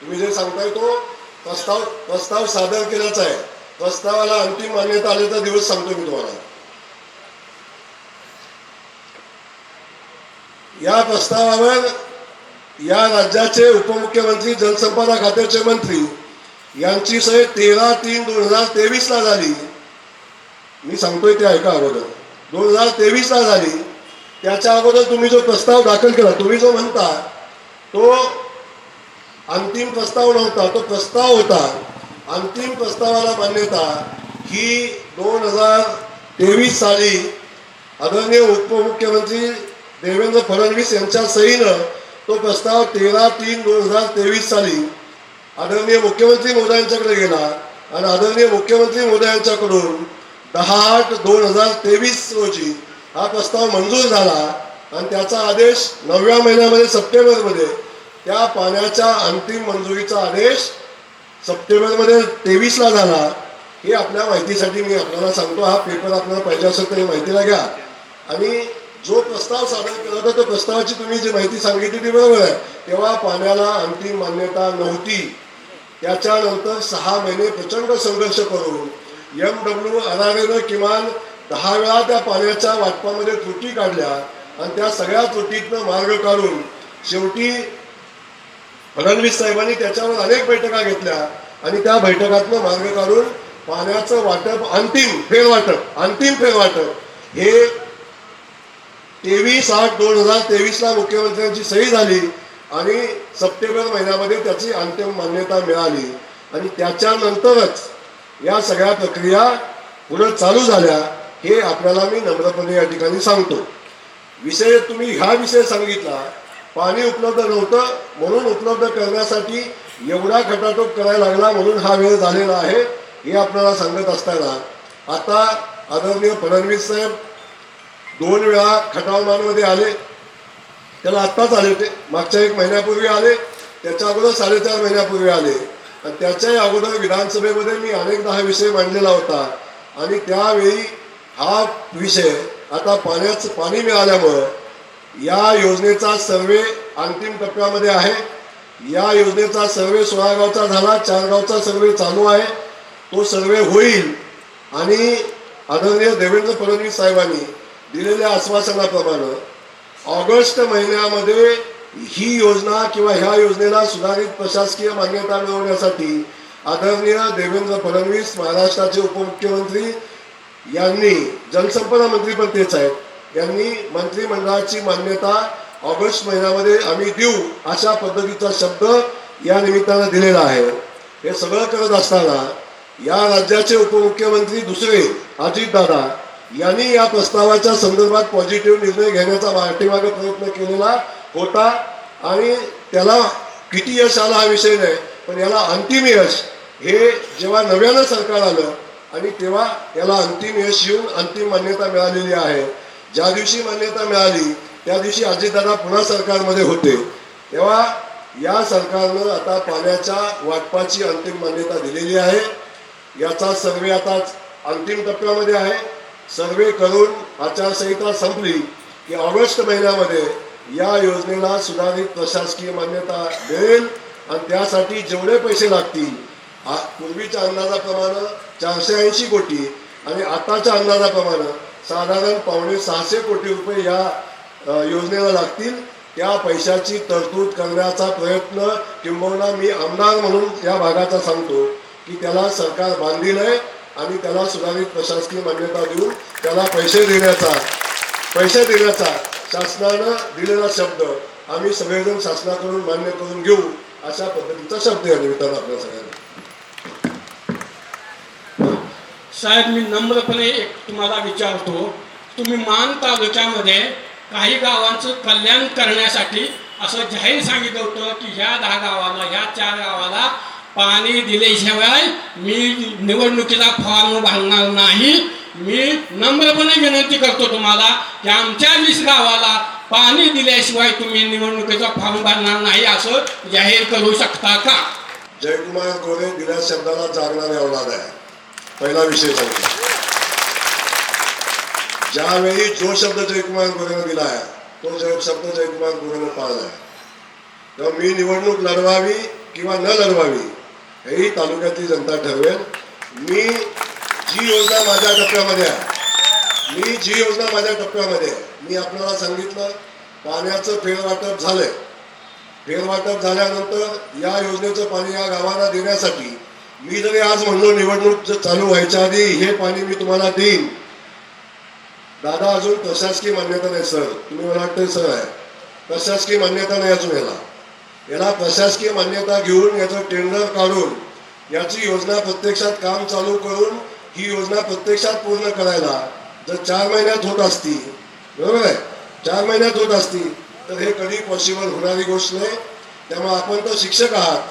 तुम्ही जे सांगताय तो प्रस्ताव सादर केल्याचा आहे. प्रस्तावाला अंतिम मान्यता आल्याचा दिवस सांगतो मी तुम्हाला. या प्रस्तावावर या राज्याचे उपमुख्यमंत्री जलसंपदा खात्याचे मंत्री यांची सही 13/3/2023 झाली. मी सांगतोय ते ऐका अगोदर. 2023 झाली. त्याच्या अगोदर तुम्ही जो प्रस्ताव दाखल केला, तुम्ही जो म्हणता तो अंतिम प्रस्ताव नव्हता, तो प्रस्ताव होता. अंतिम प्रस्तावाला मान्यता ही 2023 साली आदरणीय उपमुख्यमंत्री देवेंद्र फडणवीस यांच्या सहीनं तो प्रस्ताव 13/3/2023 साली आदरणीय मुख्यमंत्री महोदयांच्याकडे गेला आणि आदरणीय मुख्यमंत्री महोदयांच्याकडून 10/8/2023 रोजी हा प्रस्ताव मंजूर झाला आणि त्याचा आदेश 9व्या महिन्यामध्ये सप्टेंबरमध्ये त्या पाण्याच्या अंतिम मंजुरीचा आदेश सप्टेंबरमध्ये 23ला झाला. हे आपल्या माहितीसाठी मी आपल्याला सांगतो. हा पेपर आपल्याला पाहिजे असेल तरी माहितीला घ्या. आणि जो प्रस्ताव सादर केला होता त्या प्रस्तावाची तुम्ही जी माहिती सांगितली ती बरोबर आहे. तेव्हा पाण्याला अंतिम मान्यता नव्हती. त्याच्यानंतर 6 महिने प्रचंड संघर्ष करून MWRRAनं किमान 10 वेळा त्या पाण्याच्या वाटपामध्ये त्रुटी काढल्या आणि त्या सगळ्या त्रुटीतनं मार्ग काढून शेवटी फडणवीस साहेबांनी त्याच्यावर अनेक बैठका घेतल्या आणि त्या बैठकातनं मार्ग काढून पाण्याचं वाटप अंतिम फेरवाटप हे 23/8/2023ला मुख्यमंत्र्यांची सही झाली आणि सप्टेंबर महिन्यामध्ये त्याची अंतिम मान्यता मिळाली. आणि त्याच्यानंतरच या सगळ्या प्रक्रिया पुढे चालू झाल्या. हे आपल्याला मी नम्रपणे या ठिकाणी सांगतो. तुम्ही हा विषय सांगितला, पाणी उपलब्ध नव्हतं म्हणून उपलब्ध करण्यासाठी एवढा खटाटोप करायला लागला म्हणून हा वेळ झालेला आहे हे आपल्याला सांगत असताना आता आदरणीय फडणवीस साहेब 2 वेळा खटावमानमध्ये आले. त्याला आत्ताच आले होते, मागच्या 1 महिन्यापूर्वी आले, त्याच्या अगोदर 4.5 महिन्यापूर्वी आले आणि त्याच्याही अगोदर विधानसभेमध्ये मी अनेकदा हा विषय मांडलेला होता. आणि त्यावेळी हा विषय आता पाणी मिळाल्यामुळं या योजनेचा सर्वे अंतिम टप्प्यामध्ये आहे. या योजनेचा सर्वे 16 गावचा झाला, 4 गावचा सर्वे चालू आहे. तो सर्वे होईल आणि आदरणीय देवेंद्र फडणवीस साहेबांनी दिलेल्या आश्वासनाप्रमाणे ऑगस्ट महिन्यामध्ये ही योजना किंवा ह्या योजनेला सुधारित प्रशासकीय मान्यता मिळवण्यासाठी आदरणीय देवेंद्र फडणवीस महाराष्ट्राचे उपमुख्यमंत्री यांनी, जलसंपदा मंत्री पण तेच आहेत, यांनी मंत्रिमंडळाची मान्यता ऑगस्ट महिन्यामध्ये आम्ही देऊ अशा पद्धतीचा शब्द या निमित्तानं दिलेला आहे. हे सगळं करत असताना या राज्याचे उपमुख्यमंत्री दुसरे अजितदादा यांनी या प्रस्तावाच्या संदर्भात पॉझिटिव्ह निर्णय घेण्याचा पाठीमागे प्रयत्न केलेला होता आणि त्याला किती यश आलं हा विषय नाही, पण याला अंतिम यश हे जेव्हा नव्यानं सरकार आलं आणि तेव्हा याला अंतिम यश येऊन अंतिम मान्यता मिळालेली आहे. ज्या दिवशी मान्यता मिळाली त्या दिवशी अजितदादा पुन्हा सरकारमध्ये होते. तेव्हा या सरकारनं आता पाण्याच्या वाटपाची अंतिम मान्यता दिलेली आहे. याचा सर्वे आता अंतिम टप्प्यामध्ये आहे. सर्वे करून आचारसंहिता संपली की ऑगस्ट महिन्यामध्ये या योजनेला सुधारित प्रशासकीय मान्यता मिळेल आणि त्यासाठी जेवढे पैसे लागतील, पूर्वीच्या अंदाजाप्रमाणे 480 कोटी आणि आताच्या अंदाजाप्रमाणे साधारण 550-600 कोटी रुपये या योजनेला लागतील. त्या पैशाची तरतूद करण्याचा प्रयत्न किंबहुना मी आमदार म्हणून या भागाचा सांगतो की त्याला सरकार बांधील आहे आणि त्याला सुधारित प्रशासकीय मान्यता देऊन त्याला पैसे देण्याचा शासनानं दिलेला शब्द आम्ही सगळेजण शासनाकडून मान्य करून घेऊ अशा पद्धतीचा शब्द या निमित्तानं आपल्या सगळ्यांना. साहेब, मी नम्रपणे एक तुम्हाला विचारतो, तुम्ही मान तालुक्यामध्ये काही गावांचं कल्याण करण्यासाठी असं जाहीर सांगितलं होतं की ह्या 10 गावाला, ह्या 4 गावाला पाणी दिल्याशिवाय मी निवडणुकीचा फॉर्म भरणार नाही. मी नम्रपणे विनंती करतो तुम्हाला की आमच्या 20 गावाला पाणी दिल्याशिवाय तुम्ही निवडणुकीचा फॉर्म भरणार नाही असं जाहीर करू शकता का? जयकुमार गोरे दिल्या शब्दाला जागणारे अवलाद आहे. पहिला विषय सांगतो. ज्यावेळी जो शब्द जयकुमार गोरेनं दिला आहे तो शब्द जयकुमार गोरेनं पाळला आहे. तेव्हा मी निवडणूक लढवावी किंवा न लढवावी हेही तालुक्यातली जनता ठरवेल. मी जी योजना माझ्या टप्प्यामध्ये मी आपल्याला सांगितलं पाण्याचं फेरवाटप झालंय. फेरवाटप झाल्यानंतर या योजनेचं पाणी या गावांना देण्यासाठी मी जरी आज म्हणलो निवडणूक चालू व्हायच्या आधी हे पाणी मी तुम्हाला देईन, दादा अजून प्रशासकीय मान्यता नाही सर, तुम्ही मला वाटतं सर आहे, प्रशासकीय मान्यता नाही अजून याला प्रशासकीय मान्यता घेऊन याचं टेंडर काढून याची योजना प्रत्यक्षात काम चालू करून ही योजना प्रत्यक्षात पूर्ण करायला जर 4 महिन्यात होत असती, बरोबर आहे, 4 महिन्यात होत असती तर हे कधी पॉसिबल होणारी गोष्ट नाही. त्यामुळे आपण तर शिक्षक आहात.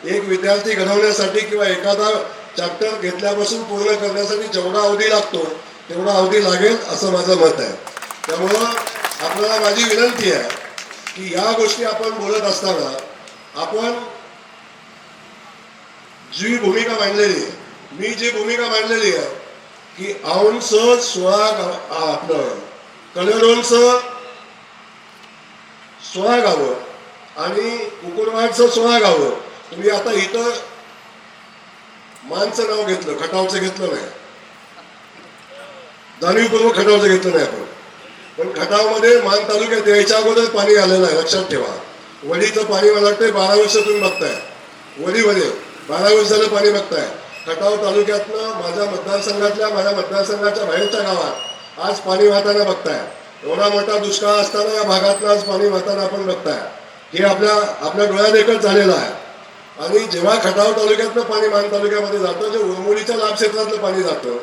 एक विद्यार्थी घडवण्यासाठी किंवा एखादा चॅप्टर घेतल्यापासून पूर्ण करण्यासाठी जेवढा अवधी लागतो तेवढा अवधी लागेल असं माझं मत आहे. त्यामुळं आपल्याला माझी विनंती आहे की या गोष्टी आपण बोलत असताना आपण जी भूमिका मांडलेली आहे, मी जी भूमिका मांडलेली आहे की औंधचं 16 आपलं कलेरोनचं 16 गावं आणि कुकुरवाडचं 16 गावं. तुम्ही आता इथं मानचं नाव घेतलं, खटावचं घेतलं नाही, जाणीवपूर्वक खटावचं घेतलं नाही आपण. पण खटावमध्ये मान तालुक्यात यायच्या अगोदर पाणी आलेलं आहे, लक्षात ठेवा. वडीचं पाणी मला वाटतंय 12 वर्ष तुम्ही बघताय, वडीमध्ये 12 वर्ष झालं पाणी बघताय. खटाव तालुक्यातनं माझ्या मतदारसंघाच्या बाहेरच्या गावात आज पाणी वाहताना बघताय. एवढा मोठा दुष्काळ असताना या भागातनं आज पाणी वाहताना आपण बघताय. हे आपल्या डोळ्यादेखत झालेलं आहे. आणि जेव्हा खटाव तालुक्यातनं पाणी मान तालुक्यामध्ये जातं, जे उरमोडीच्या लाभ क्षेत्रातलं पाणी जातं.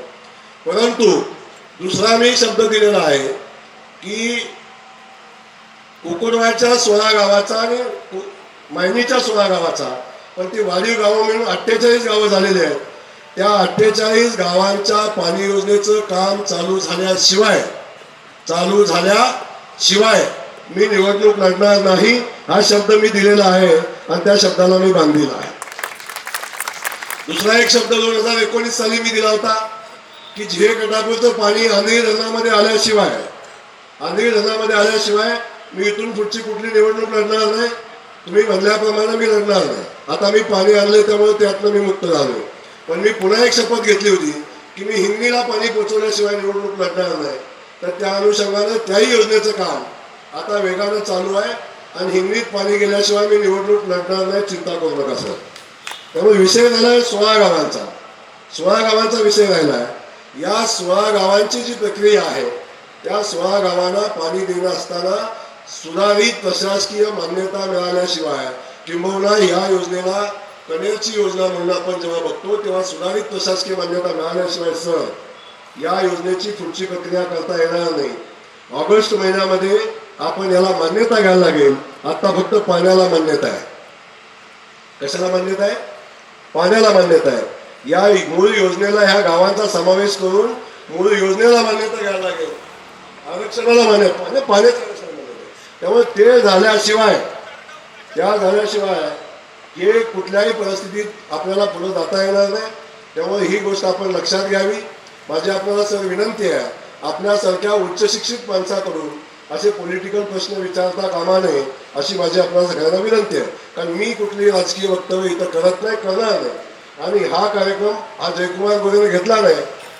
परंतु दुसरा मी शब्द दिलेला आहे की कुकुरवाडच्या 16 गावाचा आणि मायनीच्या 16 गावाचा, पण ती वाढीव गावं मिळून 48 गावं झालेली आहेत. त्या 48 गावांच्या पाणी योजनेचं काम चालू झाल्याशिवाय मी निवडणूक लढणार नाही हा शब्द मी दिलेला आहे आणि त्या शब्दाला मी बांधलेला आहे. दुसरा एक शब्द 2019 साली मी दिला होता की झिरे गटापूरचं पाणी आंधळी धरणामध्ये आल्याशिवाय मी इथून पुढची कुठली निवडणूक लढणार नाही. तुम्ही म्हणल्याप्रमाणे मी लढणार नाही. आता मी पाणी आणले त्यामुळे त्यातनं मी मुक्त झालो. पण मी पुन्हा एक शपथ घेतली होती की मी हिंगणीला पाणी पोहोचवल्याशिवाय निवडणूक लढणार नाही. तर त्या अनुषंगानं त्याही योजनेचं काम आता वेगानं चालू आहे आणि हिंगणीत पाणी गेल्याशिवाय मी निवडणूक लढणार नाही, चिंता करू नका सर. त्यामुळे विषय झाला आहे 16 गावांचा विषय राहिला आहे. या 16 गावांची जी प्रक्रिया आहे त्या 16 गावांना पाणी देणं असताना सुधारित प्रशासकीय मान्यता मिळाल्याशिवाय किंबहुना या योजनेला कनेरची योजना म्हणून आपण जेव्हा बघतो तेव्हा सुधारित प्रशासकीय मान्यता मिळाल्याशिवाय सर या योजनेची पुढची प्रक्रिया करता येणार नाही. ऑगस्ट महिन्यामध्ये आपण याला मान्यता घ्यायला लागेल. आता फक्त पाण्याला मान्यता आहे. कशाला मान्यता आहे? पाण्याला मान्यता आहे. या मूळ योजनेला ह्या गावांचा समावेश करून मूळ योजनेला मान्यता घ्यायला लागेल. आरक्षणाला मान्यता पाण्याचं आरक्षण मान्यता. त्यामुळे ते झाल्याशिवाय हे कुठल्याही परिस्थितीत आपल्याला पुढे जाता येणार नाही. त्यामुळे ही गोष्ट आपण लक्षात घ्यावी. माझी आपल्याला सर विनंती आहे, आपल्यासारख्या उच्च शिक्षित माणसाकडून असे पॉलिटिकल प्रश्न विचारता कामा नये अशी माझी आपल्याला सगळ्यांना विनंती आहे. कारण मी कुठली राजकीय वक्तव्य इथं करत नाही, करणार नाही. आणि हा कार्यक्रम हा जयकुमार गोरेने घेतला नाही,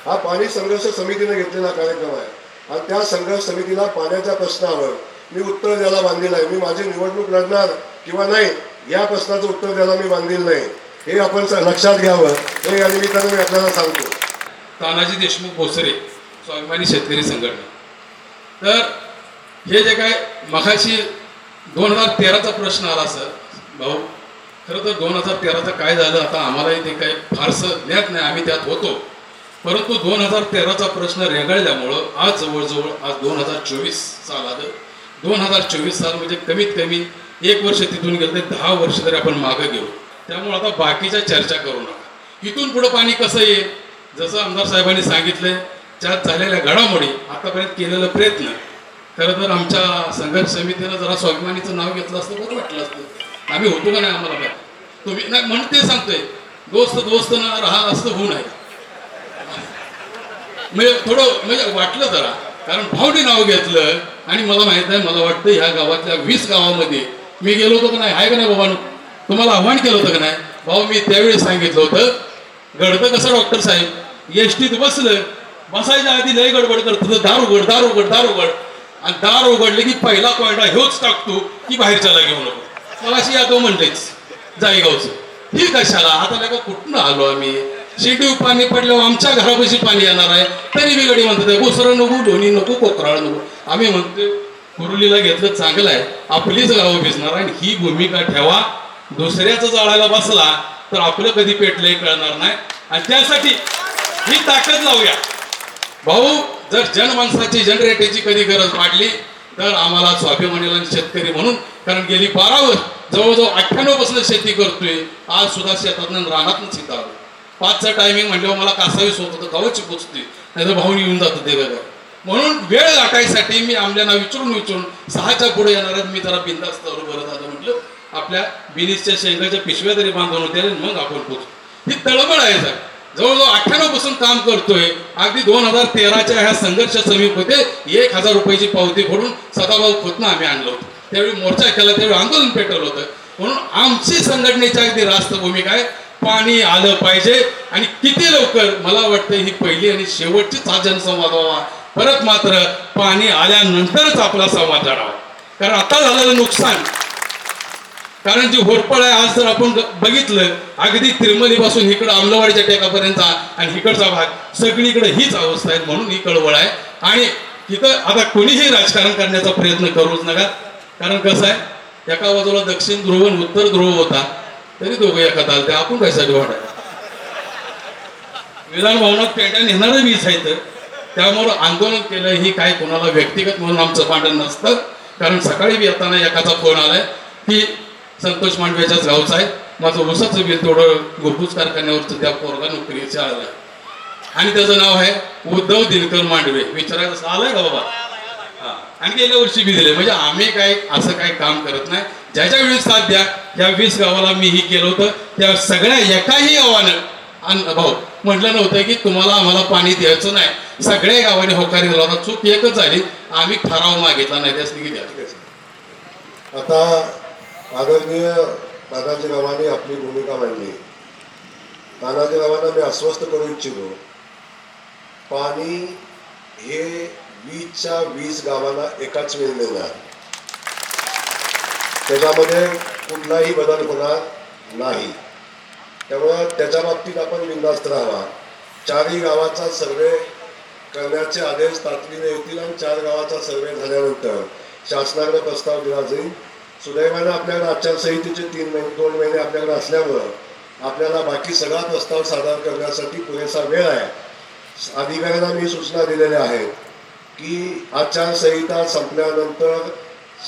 हा पाणी संघर्ष समितीने घेतलेला कार्यक्रम आहे. आणि त्या संघर्ष समितीला पाण्याच्या प्रश्नावर मी उत्तर द्यायला बांधलेलं आहे. मी माझी निवडणूक लढणार किंवा नाही या प्रश्नाचं उत्तर द्यायला मी बांधलेलं नाही. हे आपण लक्षात घ्यावं, हे या निमित्तानं मी आपल्याला सांगतो. तानाजी देशमुख भोसरे, स्वाभिमानी शेतकरी संघटना. तर हे जे काय मगाशी 2013चा प्रश्न आला सर भाऊ, खरं तर 2013चं काय झालं आता आम्हालाही ते काही फारसं ज्ञात नाही, आम्ही त्यात होतो. परंतु 2013चा प्रश्न रेंगाळल्यामुळं आज जवळजवळ आज 2024 साल आलं. 2024 साल म्हणजे कमीत कमी 1 वर्ष तिथून गेलं तर 10 वर्ष तरी आपण मागं गेलो. त्यामुळे आता बाकीच्या चर्चा करू नका. इथून पुढं पाणी कसं येईल, जसं आमदार साहेबांनी सांगितलं त्यात झालेल्या घडामोडी आतापर्यंत केलेला प्रयत्न, खरं तर आमच्या संघर्ष समितीनं जरा स्वाभिमानीचं नाव घेतलं असतं बरं वाटलं असतं. आम्ही होतो का नाही आम्हाला काय तुम्ही नाही म्हणून ते सांगतोय, दोस्त ना राहा असं होऊ नये. म्हणजे थोडं म्हणजे वाटलं जरा, कारण भावनी नाव घेतलं. आणि मला माहित आहे, मला वाटतं ह्या गावातल्या 20 गावामध्ये मी गेलो होतो का नाही, आहे का नाही बाबा, तुम्हाला आव्हान केलं होतं का नाही भाऊ. मी त्यावेळी सांगितलं होतं घडतं कसं डॉक्टर साहेब, एसटीत बसायच्या आधी लय गडबड करतो, दार उघड आणि दार उघडले की पहिला कोयडा ह्योच टाकतो की बाहेरच्याला घेऊ नको. मला अशी यादव म्हणतेच जायगावचं. ही कशाला आता का कुठून आलो आम्ही, शिडी पाणी पडल्यावर आमच्या घरापाशी पाणी येणार आहे तरी बिगडी म्हणतात घोसरं नको, ढोणी नको, कोकराळ नको. आम्ही म्हणतो कुरुलीला घेतलं चांगलं आहे, आपलीच गावं भिजणार. आणि ही भूमिका ठेवा. दुसऱ्याचं जाळायला बसला तर आपलं कधी पेटलंही कळणार नाही. आणि त्यासाठी ही ताकद लावूया भाऊ. जर जनमानसाची जनरेटेची कधी गरज वाटली तर आम्हाला स्वाभिमानीला शेतकरी म्हणून, कारण गेली 12 वर्ष जवळजवळ 98% शेती करतोय. आज सुद्धा शेतातून रानातून सीता आलो. 5चं टायमिंग म्हटल्यावर मला कासावीस होत होतं, गावाची पोचते नाही तर भाऊनी येऊन जातं ते बघा. म्हणून वेळ गाठायसाठी मी आमल्यांना विचारून 6च्या पुढे येणार मी जरा बिंदास्त बरं झालं म्हटलं, आपल्या बिनीसच्या शेंगाच्या पिशव्या तरी बांधून होते मग आपण पोचू. ही तळमळ आहे सर. जवळजवळ 98 काम करतोय. अगदी 2013च्या ह्या संघर्ष समितीमध्ये 1000 रुपयाची पावती फोडून सदाभाऊ खोतनं आम्ही आणलं होतं. त्यावेळी मोर्चा केला, त्यावेळी आंदोलन पेटवलं होतं. म्हणून आमची संघटनेची अगदी रास्त भूमिका आहे, पाणी आलं पाहिजे आणि किती लवकर. मला वाटतं ही पहिली आणि शेवटचीच हा जनसंवाद व्हावा. परत मात्र पाणी आल्यानंतरच आपला संवाद जाणावा. कारण आता झालेलं नुकसान, कारण जी होरपळ आहे आज जर आपण बघितलं अगदी तिरमलीपासून इकडं आमलवाडीच्या टेकापर्यंत आणि इकडचा भाग सगळीकडे हीच अवस्था आहे. म्हणून ही कळवळ आहे. आणि इथं आता कोणीही राजकारण करण्याचा प्रयत्न करूच नका. कारण कसं आहे, एका बाजूला दक्षिण ध्रुव आणि उत्तर ध्रुव होता तरी दोघं एखादा आलते, आपण कशासाठी वाटाय. विधान भवनात पेट्या नेणारं वीज आहे. त्यामुळं आंदोलन केलं ही काय कोणाला व्यक्तिगत म्हणून आमचं भांडण नसतं. कारण सकाळी बी येताना एकाचा फोन आलाय की संतोष मांडव्याच्याच गावचा आहे, माझं ऊसाचं बिल थोडं गोपूस कारखान्यावरचं त्या पोरगा नोकरीच्या आलं आणि त्याचं नाव आहे उद्धव दिनकर मांडवे. विचारायचं आलंय का बाबा. हा, आणि गेल्या वर्षी बी दिले. म्हणजे आम्ही काय असं काही काम करत नाही. ज्याच्या वेळी साथ द्या. ह्या 20 गावाला मी ही केलं होतं त्या सगळ्या एकाही गावानं भाऊ म्हटलं नव्हतं की तुम्हाला आम्हाला पाणी द्यायचं नाही. सगळ्या गावाने होकारी दिला होता. चूक एकच झाली, आम्ही ठराव मागितला नाही, त्यास की द्या. आता आदरणीय तानाजी रावांनी आपली भूमिका मांडली. तानाजी रावांना मी आश्वस्त करू इच्छितो, पाणी हे 20च्या 20 गावांना एकाच वेळी मिळणार, त्याच्यामध्ये कुठलाही बदल होणार नाही. त्यामुळं त्याच्या बाबतीत आपण बिनधास्त राहावा. 4ही गावाचा सर्वे करण्याचे आदेश तातडीने येतील आणि 4 गावाचा सर्वे झाल्यानंतर शासनाकडे प्रस्ताव दिला जाईल. सुदैवानं आपल्याकडे आचारसंहितेचे 2 महिने आपल्याकडे असल्यामुळं आपल्याला बाकी सगळा प्रस्ताव सादर करण्यासाठी पुरेसा वेळ आहे. अधिकाऱ्यांना मी सूचना दिलेल्या आहेत की आचारसंहिता संपल्यानंतर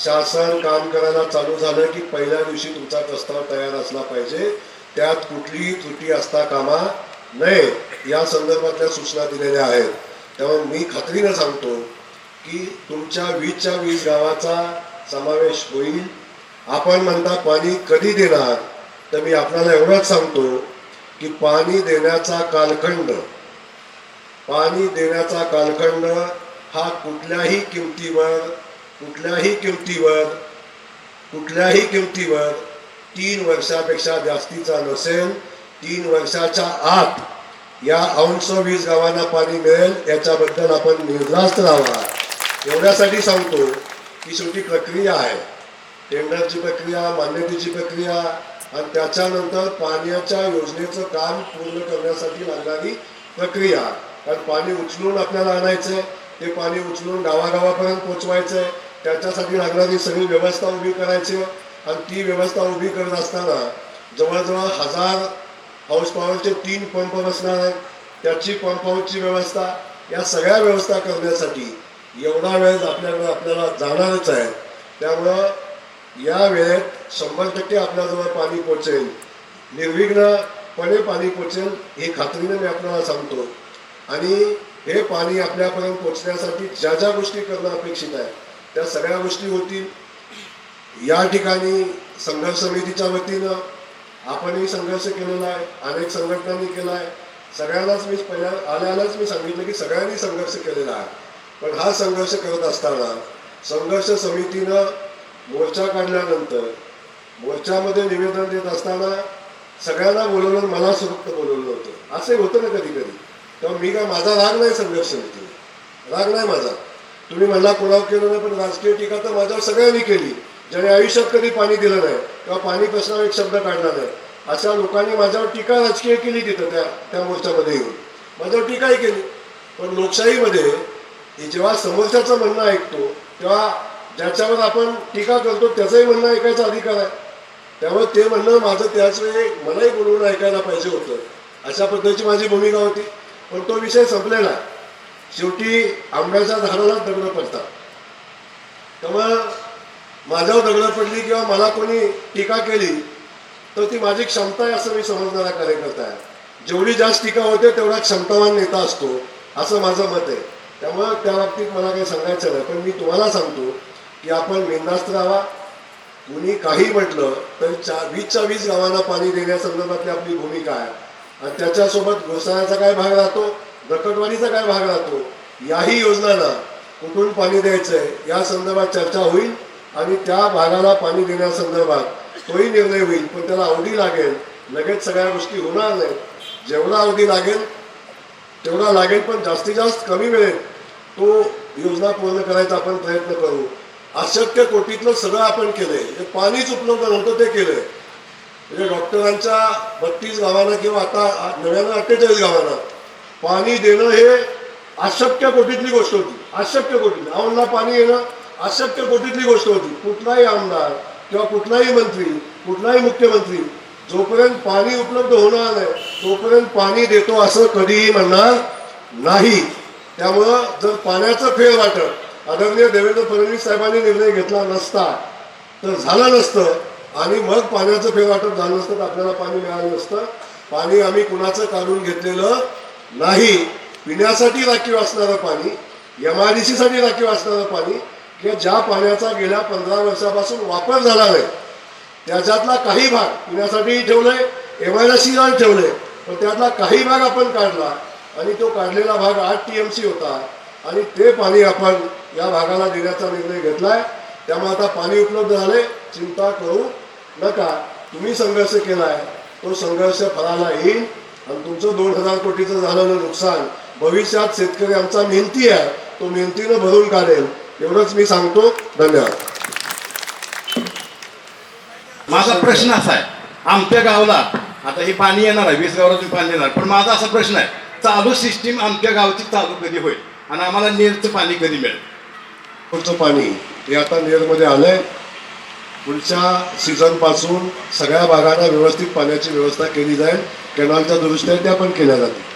शासन काम करायला चालू झालं की पहिल्या दिवशी तुमचा प्रस्ताव तयार असला पाहिजे, त्यात कुठलीही त्रुटी असता कामा नये, या संदर्भातल्या सूचना दिलेल्या आहेत. त्यामुळे मी खात्रीनं सांगतो की तुमच्या 20च्या 20 गावाचा समावेश होईल. आपण म्हणता पाणी कधी देणार, तर मी आपल्याला एवढंच सांगतो की पाणी देण्याचा कालखंड हा कुठल्याही किमतीवर 3 वर्षापेक्षा जास्तीचा नसेल. 3 वर्षाच्या आत या 20 गावांना पाणी मिळेल, याच्याबद्दल आपण निर्धास्त राहावा. एवढ्यासाठी सांगतो की शेवटी प्रक्रिया आहे, टेंडरची प्रक्रिया, मान्यतेची प्रक्रिया आणि त्याच्यानंतर पाण्याच्या योजनेचं काम पूर्ण करण्यासाठी लागणारी प्रक्रिया. कारण पाणी उचलून आपल्याला आणायचं आहे, ते पाणी उचलून गावागावापर्यंत पोचवायचं आहे, त्याच्यासाठी लागणारी सगळी व्यवस्था उभी करायची आहे. आणि ती व्यवस्था उभी करत असताना जवळजवळ 1000 हाऊस पॉवरचे 3 पंप बसणार आहेत, त्याची पंप हाऊसची व्यवस्था, या सगळ्या व्यवस्था करण्यासाठी एवढा वेळ आपल्याला जाणारच आहे. त्यामुळं या वेळेत 100% आपल्याजवळ पाणी पोचेल, निर्विघ्नपणे पाणी पोचेल, हे खात्रीने मी आपल्याला सांगतो. आणि हे पाणी आपल्यापर्यंत पोचण्यासाठी ज्या ज्या गोष्टी करणं अपेक्षित आहे त्या सगळ्या गोष्टी होतील. या ठिकाणी संघर्ष समितीच्या वतीनं आपणही संघर्ष केलेला आहे, अनेक संघटनांनी केला आहे. सगळ्यांनाच मी आल्यालाच मी सांगितलं की सगळ्यांनी संघर्ष केलेला आहे. पण हा संघर्ष करत असताना संघर्ष समितीनं मोर्चा काढल्यानंतर मोर्चामध्ये निवेदन देत असताना सगळ्यांना बोलवलं, मला फक्त बोलवलं होतं. असं होतं ना कधी कधी. तेव्हा मी काय, माझा राग नाही संघर्ष समितीवर, राग नाही माझा. तुम्ही मला कोणावर केलं नाही, पण राजकीय टीका तर माझ्यावर सगळ्यांनी केली. ज्याने आयुष्यात कधी पाणी दिलं नाही किंवा पाणी प्रश्नावर एक शब्द काढला नाही, अशा लोकांनी माझ्यावर टीका राजकीय केली तिथं त्या मोर्चामध्ये येऊन माझ्यावर टीकाही केली. पण लोकशाहीमध्ये जेव्हा समोरच्याचं म्हणणं ऐकतो तेव्हा ज्याच्यावर आपण टीका करतो त्याचंही म्हणणं ऐकायचा अधिकार आहे. त्यामुळे ते म्हणणं माझं त्याच वेळी मलाही बोलवून ऐकायला पाहिजे होतं, अशा पद्धतीची माझी भूमिका होती. पण तो विषय संपलेला. शेवटी आंब्याच्या झाडाला दगडं पडतात. त्यामुळं माझ्यावर दगडं पडली किंवा मला कोणी टीका केली तर ती माझी क्षमता आहे असं मी समजणारा कार्यकर्ता आहे. जेवढी जास्त टीका होते तेवढा क्षमतावान नेता असतो, असं माझं मत आहे. त्यामुळं त्या बाबतीत मला काही सांगायचं नाही. पण मी तुम्हाला सांगतो की आपण बिनधास्त राहावा. कुणी काही म्हटलं तर 20च्या 20 गावांना पाणी देण्यासंदर्भातली आपली भूमिका आहे. आणि त्याच्यासोबत घोसाळ्याचा काय भाग राहतो, रकटवाडीचा काय भाग राहतो, याही योजनांना कुठून पाणी द्यायचं आहे या संदर्भात चर्चा होईल. आणि त्या भागाला पाणी देण्यासंदर्भात तोही निर्णय होईल. पण त्याला अवधी लागेल, लगेच सगळ्या गोष्टी होणार नाहीत. जेवढा अवधी लागेल तेवढा लागेल, पण जास्तीत जास्त कमी वेळेत तो योजना पूर्ण करायचा आपण प्रयत्न करू. अशक्य कोटीतलं सगळं आपण केलंय, जे पाणीच उपलब्ध नव्हतं ते केलंय. म्हणजे डॉक्टरांच्या 32 गावांना किंवा आता नव्यानं 48 गावांना पाणी देणं हे अशक्य कोटीतली गोष्ट होती. अशक्य कोटीतली औंधला पाणी येणं अशक्य कोटीतली गोष्ट होती. कुठलाही आमदार किंवा कुठलाही मंत्री, कुठलाही मुख्यमंत्री जोपर्यंत पाणी उपलब्ध होणार नाही तोपर्यंत पाणी देतो असं कधीही म्हणणार नाही. त्यामुळं जर पाण्याचं फेरवाटप आदरणीय देवेंद्र फडणवीस साहेबांनी निर्णय घेतला नसता तर झालं नसतं, आणि मग पाण्याचं फेरवाटप झालं नसतं तर आपल्याला पाणी मिळालं नसतं. पाणी आम्ही कुणाचं काढून घेतलेलं नाही. पिण्यासाठी राखीव असणारं पाणी, MIDC साठी राखीव असणारं पाणी, किंवा ज्या पाण्याचा गेल्या 15 वर्षापासून वापर झाला नाही त्याच्यातला काही भाग पिण्यासाठीही ठेवलंय, MIDC ला ठेवलंय. पण त्यातला काही भाग आपण काढला आणि तो काढलेला भाग 8 TMC होता आणि ते पाणी आपण या भागाला देण्याचा निर्णय घेतलाय. त्यामुळे आता पाणी उपलब्ध झाले, चिंता करू नका. तुम्ही संघर्ष केलाय, तो संघर्ष फळाला येईल आणि तुमचं 2000 कोटीचं झालेलं नुकसान भविष्यात शेतकरी आमचा मेहनती आहे, तो मेहनतीनं भरून काढेल, एवढंच मी सांगतो. धन्यवाद. माझा प्रश्न असा आहे, आमच्या गावाला आता हे पाणी येणार आहे, 20 गावातून पाणी येणार, पण माझा असा प्रश्न आहे, चालू सिस्टीम आमच्या गावची चालू कधी होईल आणि आम्हाला नेरचं पाणी कधी मिळेल? पुढचं पाणी हे आता नेरमध्ये आलंय. पुढच्या सीझनपासून सगळ्या भागांना व्यवस्थित पाण्याची व्यवस्था केली जाईल. कॅनॉलच्या दुरुस्त्या त्या पण केल्या जातील.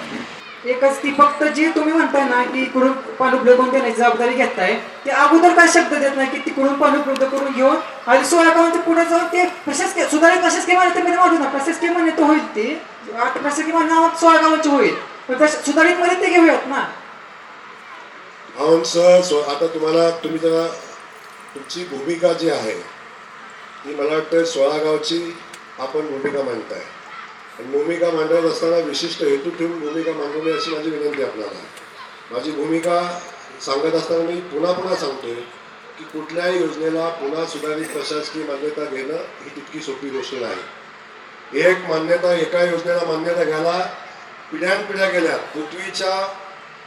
एकच ती फक्त जी तुम्ही म्हणताय ना की इकडून पाणी उपलब्ध करून देण्याची जबाबदारी घेताय, ते अगोदर काय शब्द देत नाही की तिकडून पाणी उपलब्ध करून घेऊन आणि 16 गावांच्या पुढे जाऊन ते प्रशासकीय सुधारित प्रशासकीय मान्यतेमध्ये वाढू ना. प्रशासकीय मान्यता होईल, ते आता प्रशासकीय मान्यता 16 गावांची होईल, पण सुधारित मध्ये ते घेऊयात ना. आता तुम्ही जरा तुमची भूमिका जी आहे ती मला वाटतं 16 गावची आपण भूमिका मांडताय. आणि भूमिका मांडत असताना विशिष्ट हेतू ठेवून भूमिका मांडवणे अशी माझी विनंती आपल्याला. माझी भूमिका सांगत असताना मी पुन्हा पुन्हा सांगतोय की कुठल्याही योजनेला पुन्हा सुधारित प्रशासकीय मान्यता घेणं ही तितकी सोपी गोष्ट नाही. एक मान्यता, एका योजनेला मान्यता घ्यायला पिढ्यानपिढ्या गेल्या. पृथ्वीच्या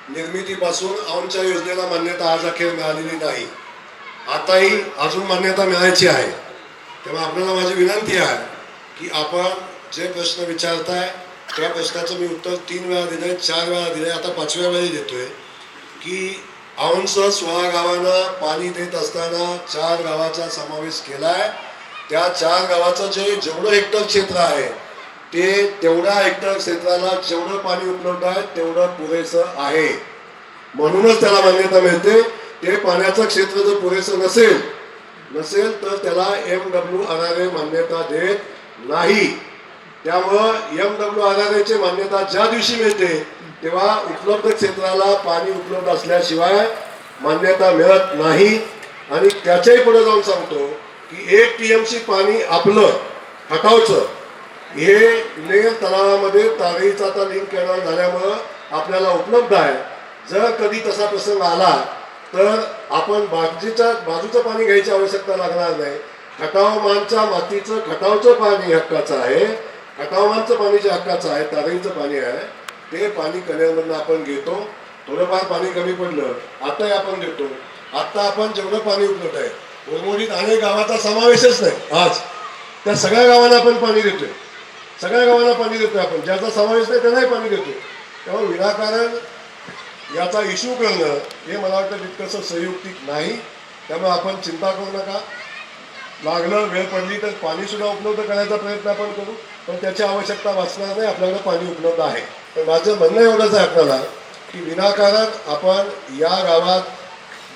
निर्मितीपासून औंधच्या योजनेला मान्यता आज अखेर मिळालेली नाही. आताही अजून मान्यता मिळायची आहे. तेव्हा आपल्याला माझी विनंती आहे की आपण जे प्रश्न विचारताय त्या प्रश्नाचं मी उत्तर 3 वेळा दिलंय, 4 वेळा दिलंय, आता 5व्या वेळी देतोय की औंधसह 16 गावांना पाणी देत असताना 4 गावाचा समावेश केलाय. त्या 4 गावाचं जेवढं हेक्टर क्षेत्र आहे ते तेवढ्या हेक्टर क्षेत्राला जेवढं पाणी उपलब्ध आहे तेवढं पुरेसं आहे, म्हणूनच त्याला मान्यता मिळते. ते पाण्याचं क्षेत्र जर पुरेसं नसेल तर त्याला MWRA मान्यता देत नाही. त्यामुळं MWRA मान्यता ज्या दिवशी मिळते तेव्हा उपलब्ध क्षेत्राला पाणी उपलब्ध असल्याशिवाय मान्यता मिळत नाही. आणि त्याच्याही पुढे जाऊन सांगतो की 1 TMC पाणी आपलं खटावचं हे नेर तलावामध्ये तारेईचा आता लिंक कॅनॉल झाल्यामुळं आपल्याला उपलब्ध आहे. जर कधी तसा प्रसंग आला तर आपण बाजूचं पाणी घ्यायची आवश्यकता लागणार नाही. खटावमानच्या मातीचं खटावचं पाणी हक्काचं आहे, खटावमानचं पाणी जे हक्काचं आहे, तारेईचं पाणी आहे, ते पाणी कण्यामधनं आपण घेतो. थोडंफार पाणी कमी पडलं आताही आपण देतो. आत्ता आपण जेवढं पाणी उपलब्ध आहे, उर्वरित अनेक गावाचा समावेशच नाही, आज त्या सगळ्या गावांना आपण पाणी देतोय. सगळ्या गावांना पाणी देतोय आपण, ज्याचा समावेश नाही त्यांनाही पाणी देतोय. त्यामुळे विनाकारण याचा इश्यू करणं हे मला वाटतं तितकंसं संयुक्तिक नाही. त्यामुळे आपण चिंता करू नका. लागलं वेळ पडली तर पाणीसुद्धा उपलब्ध करायचा प्रयत्न आपण करू, पण त्याची आवश्यकता वाचणार नाही. आपल्याकडे पाणी उपलब्ध आहे. पण माझं म्हणणं एवढंच आहे आपल्याला की विनाकारण आपण या गावात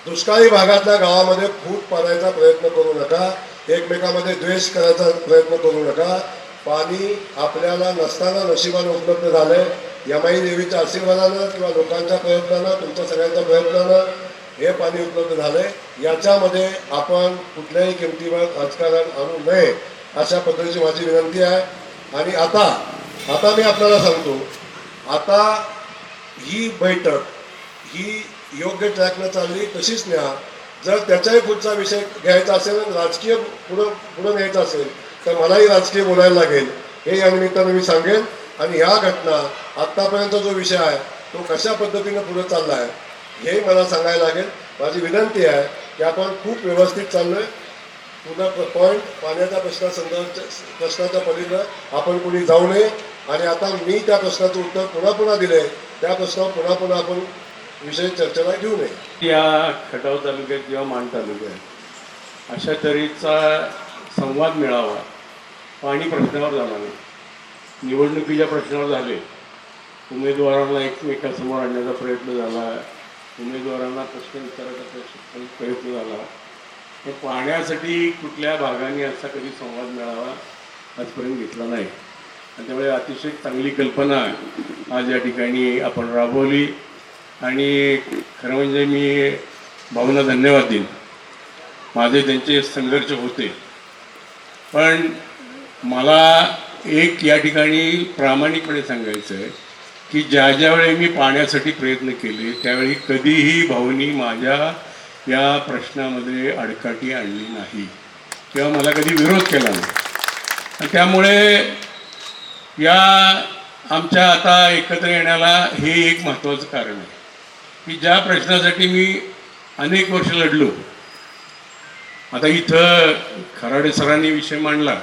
दुष्काळी भागातल्या गावामध्ये फूट पाडायचा प्रयत्न करू नका. एकमेकामध्ये द्वेष करायचा प्रयत्न करू नका. पाणी आपल्याला नसताना नशिबानं उपलब्ध झालंय. यमाई देवीच्या आशीर्वादानं किंवा लोकांच्या प्रयत्नानं, तुमच्या सगळ्यांच्या प्रयत्नानं हे पाणी उपलब्ध झालंय. याच्यामध्ये आपण कुठल्याही किमतीवर राजकारण आणू नये अशा पद्धतीची माझी विनंती आहे. आणि आता मी आपल्याला सांगतो, आता ही बैठक ही योग्य ट्रॅकनं चालली तशीच न्या. जर त्याच्याही पुढचा विषय घ्यायचा असेल, राजकीय पुढं न्यायचा असेल तर मलाही राजकीय बोलायला लागेल, हे या निमित्तानं मी सांगेन. आणि ह्या घटना आत्तापर्यंत जो विषय आहे तो कशा पद्धतीनं पुढे चालला आहे हे मला सांगायला लागेल. माझी विनंती आहे की आपण खूप व्यवस्थित चाललोय. पुन्हा पॉईंट पाण्याच्या प्रश्नाच्या पलीकडं आपण कोणी जाऊ नये. आणि आता मी त्या प्रश्नाचं उत्तर पुन्हा दिले, त्या प्रश्नावर पुन्हा आपण विषय चर्चेला घेऊ नये. या खटाव तालुक्यात किंवा मान तालुक्यात अशा तऱ्हेचा संवाद मिळावा. पाणी प्रश्नावर झाला नाही, निवडणुकीच्या प्रश्नावर झाले, उमेदवारांना एकमेकांसमोर आणण्याचा प्रयत्न झाला, उमेदवारांना प्रश्न विचारायचा प्रयत्न झाला. पण पाण्यासाठी कुठल्या भागाने असा कधी संवाद मिळावा आजपर्यंत घेतला नाही. आणि त्यामुळे अतिशय चांगली कल्पना आज या ठिकाणी आपण राबवली. आणि खरं म्हणजे मी भाऊंना धन्यवाद देईन. माझे त्यांचे संघर्ष होते, पण मला एक या ठिकाणी प्रामाणिकपणे सांगायचं आहे की ज्या वेळी मी पाण्यासाठी प्रयत्न केले त्यावेळी कधीही भाऊनी माझ्या या प्रश्नामध्ये अडकाठी आणली नाही किंवा मला कधी विरोध केला नाही. आणि त्यामुळे या आमच्या आता एकत्र येण्याला हे एक महत्त्वाचं कारण आहे की ज्या प्रश्नासाठी मी अनेक वर्ष लढलो. आता इथं खराडे सरांनी विषय मांडला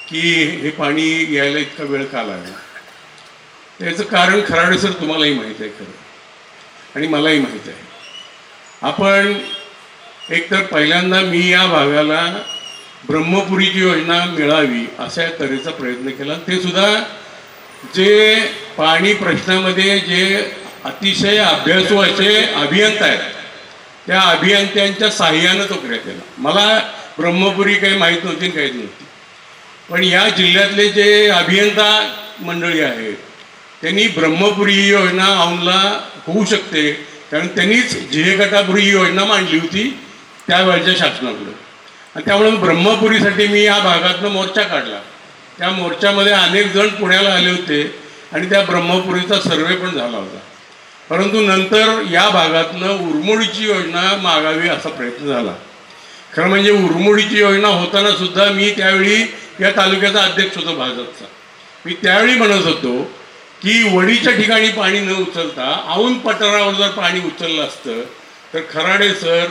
की हे पाणी यायला इतका वेळ का लागला. त्याचं कारण खराडे सर तुम्हालाही माहीत आहे खरं आणि मलाही माहीत आहे. आपण एकतर पहिल्यांदा मी या भागाला ब्रह्मपुरीची योजना मिळावी अशा तऱ्हेचा प्रयत्न केला. ते सुद्धा जे पाणी प्रश्नामध्ये जे अतिशय अभ्यासू असे अभियंता आहेत त्या अभियंत्यांच्या साह्यानं तो प्रयत्न केला. मला ब्रह्मपुरी काही माहीत नव्हती आणि काहीच नव्हती. पण या जिल्ह्यातले जे अभियंता मंडळी आहेत त्यांनी ब्रह्मपुरी ही योजना औंधला होऊ शकते कारण त्यांनीच झिहेगटापुरी ही योजना मांडली होती त्यावेळच्या शासनाकडे. आणि त्यामुळे ब्रह्मपुरीसाठी मी या भागातनं मोर्चा काढला. त्या मोर्चामध्ये अनेक जण पुण्याला आले होते आणि त्या ब्रह्मपुरीचा सर्वे पण झाला होता. परंतु नंतर या भागातनं उरमोडीची योजना मागावी असा प्रयत्न झाला. खरं म्हणजे उरमोडीची योजना होताना सुद्धा मी त्यावेळी या तालुक्याचा अध्यक्ष होतो भाजपचा. मी त्यावेळी म्हणत होतो की वडीच्या ठिकाणी पाणी न उचलता औंध पठारावर जर पाणी उचललं असतं तर खराडे सर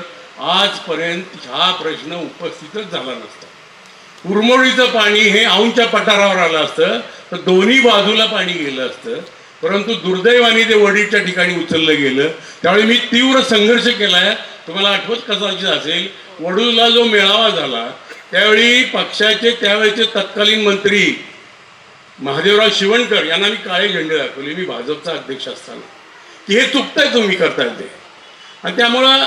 आजपर्यंत हा प्रश्न उपस्थितच झाला नसता. उरमोडीचं पाणी हे औंधच्या पठारावर आलं असतं तर दोन्ही बाजूला पाणी गेलं असतं. परंतु दुर्दैवाने ते वडीच्या ठिकाणी उचललं गेलं. त्यावेळी मी तीव्र संघर्ष केला आहे. तुम्हाला आठवत कसाची असेल वडूला जो मेळावा झाला त्यावेळी पक्षाचे त्यावेळेचे तत्कालीन मंत्री महादेवराव शिवणकर यांना मी काळे झेंडे दाखवले मी भाजपचा अध्यक्ष असताना की हे चुकतंय तुम्ही करताय ते. आणि त्यामुळं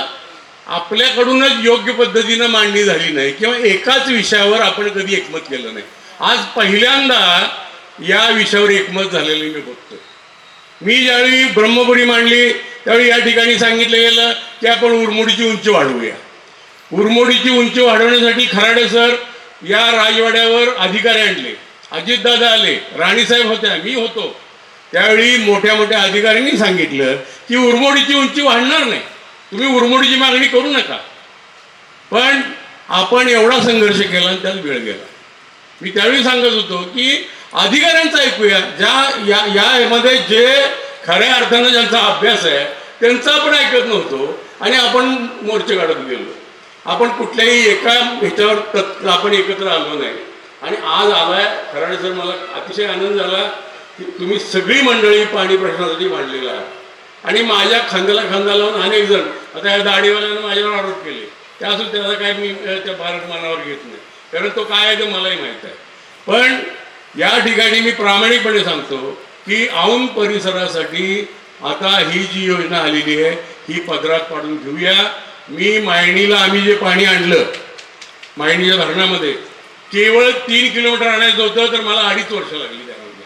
आपल्याकडूनच योग्य पद्धतीनं मांडणी झाली नाही किंवा एकाच विषयावर आपण कधी एकमत केलं नाही. आज पहिल्यांदा या विषयावर एकमत झालेलं मी बघतोय. मी ज्यावेळी ब्रह्मपुरी मांडली त्यावेळी या ठिकाणी सांगितलं गेलं की आपण उरमोडीची उंची वाढवूया. उरमोडीची उंची वाढवण्यासाठी खराडे सर या राजवाड्यावर अधिकारी आणले. अजितदादा आले, राणीसाहेब होत्या, मी होतो. त्यावेळी मोठ्या मोठ्या अधिकाऱ्यांनी सांगितलं की उरमोडीची उंची वाढणार नाही, तुम्ही उरमोडीची मागणी करू नका. पण आपण एवढा संघर्ष केला आणि त्यात वेळ गेला. मी त्यावेळी सांगत होतो की अधिकाऱ्यांचा ऐकूया यामध्ये जे खऱ्या अर्थानं ज्यांचा अभ्यास आहे त्यांचा आपण ऐकत नव्हतो आणि आपण मोर्चे काढत गेलो. आपण कुठल्याही एका ह्याच्यावर आपण एकत्र आलो नाही. आणि आज आलाय खराडे सर मला अतिशय आनंद झाला की तुम्ही सगळी मंडळी पाणी प्रश्नासाठी मांडलेला आहे. आणि माझ्या खांद्याला खांदा लावून अनेक जण आता या दाढीवाल्यानं माझ्यावर आरोप केले त्यासून त्याचा काय मी त्या भारत मनावर घेत नाही कारण तो काय आहे ते मलाही माहीत आहे. पण या ठिकाणी मी प्रामाणिकपणे सांगतो की औंध परिसरासाठी आता ही जी योजना आलेली आहे ही पदरात पाडून घेऊया. मी मायणीला आम्ही जे पाणी आणलं मायणीच्या धरणामध्ये केवळ 3 किलोमीटर आणायचं होतं तर मला 2.5 वर्ष लागली त्यामध्ये.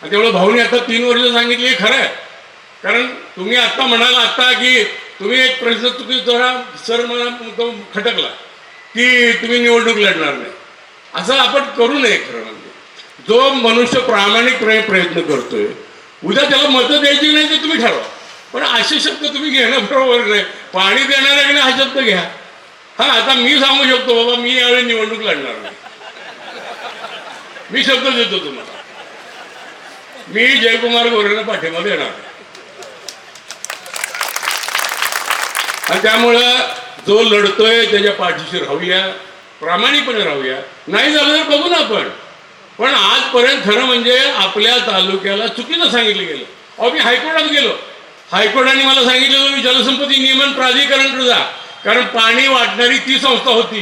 आणि त्यामुळे भाऊने आता 3 वर्ष सांगितली हे खरं आहे. कारण तुम्ही आत्ता म्हणाल आत्ता की तुम्ही एक प्रश्न तुम्ही जरा सर मला तो खटकला की तुम्ही निवडणूक लढणार नाही. असं आपण करू नये. खरं म्हणजे जो मनुष्य प्रामाणिकपणे प्रयत्न करतोय उद्या त्याला मतं द्यायची नाही ते तुम्ही ठरवा. पण असे शब्द तुम्ही घेणं बरोबर नाही. पाणी देणाऱ्याकडे हा शब्द घ्या. हा आता मी सांगू शकतो बाबा मी यावेळी निवडणूक लढणार नाही. मी शब्द देतो तुम्हाला मी जयकुमार गोरेंना पाठिंबा देणार. आणि त्यामुळं जो लढतोय त्याच्या पाठीशी राहूया, प्रामाणिकपणे राहूया. नाही झालं तर बघू ना आपण. पण आजपर्यंत खरं म्हणजे आपल्या तालुक्याला चुकीचं सांगितलं गेलं. अहो मी हायकोर्टात गेलो. हायकोर्टाने मला सांगितलं तुम्ही जलसंपत्ती नियमन प्राधिकरणाकडे जा. कारण पाणी वाटणारी ती संस्था होती.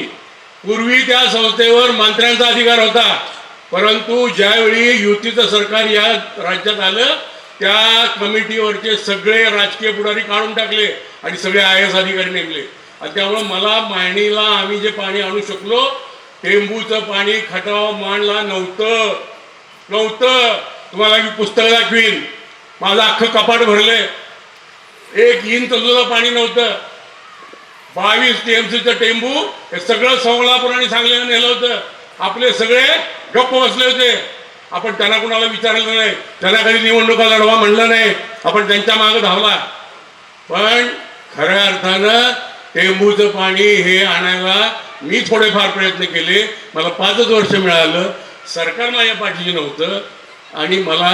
पूर्वी त्या संस्थेवर मंत्र्यांचा अधिकार होता. परंतु ज्यावेळी युतीचं सरकार या राज्यात आलं त्या कमिटीवरचे सगळे राजकीय पुढारी काढून टाकले आणि सगळे IAS अधिकारी नेमले. आणि त्यामुळं मला मायणीला आम्ही जे पाणी आणू शकलो टेंबूचं पाणी खटाव मांडला नव्हतं. तुम्हाला मी पुस्तकं दाखवीन. माझं अख्खं कपाट भरले. 1 इंच सुद्धा पाणी नव्हतं. 22 TMCचं टेंबू हे सगळं सोलापूर आणि सांगलीला नेलं होतं. आपले सगळे गप्प बसले होते. आपण त्यांना कुणाला विचारलं नाही, त्यांना कधी निवडणुका लढवा म्हणलं नाही, आपण त्यांच्या मागे धावला. पण खऱ्या अर्थानं टेंबूचं पाणी हे आणायला मी थोडेफार प्रयत्न केले. मला 5च वर्ष मिळालं. सरकार माझ्या पाठीशी नव्हतं आणि मला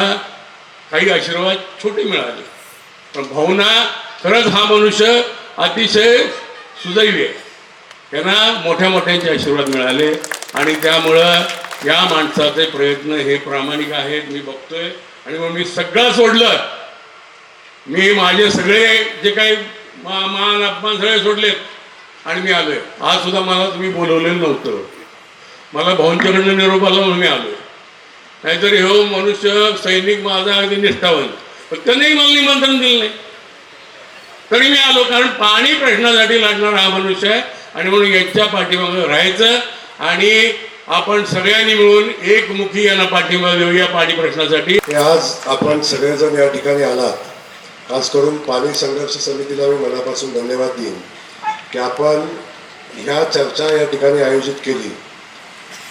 काही आशीर्वाद छोटे मिळाले. पण भाऊना खरंच हा मनुष्य अतिशय सुदैवी आहे. त्यांना मोठ्या मोठ्यांचे आशीर्वाद मिळाले आणि त्यामुळं या माणसाचे प्रयत्न हे प्रामाणिक आहेत मी बघतोय. आणि मग मी सगळं सोडलं. मी माझे सगळे जे काही मान अपमान सगळे सोडलेत आणि मी आलोय. आज सुद्धा मला तुम्ही बोलवलेलं नव्हतं. मला भाऊंच्याकडनं निरोप आला म्हणून मी आलोय. नाहीतर हो मनुष्य सैनिक माझा अगदी निष्ठावंत, पण त्यांनीही मला निमंत्रण दिलं नाही तरी मी आलो. कारण पाणी प्रश्नासाठी लढणारा हा मनुष्य आहे आणि म्हणून याच्या पाठीमागे राहायचं आणि आपण सगळ्यांनी मिळून एकमुखी यांना पाठिंबा देऊया पाणी प्रश्नासाठी. आज आपण सगळेजण या ठिकाणी आलात. खास करून पाणी संघर्ष समितीला मी मनापासून धन्यवाद देईन की आपण ह्या चर्चा या ठिकाणी आयोजित केली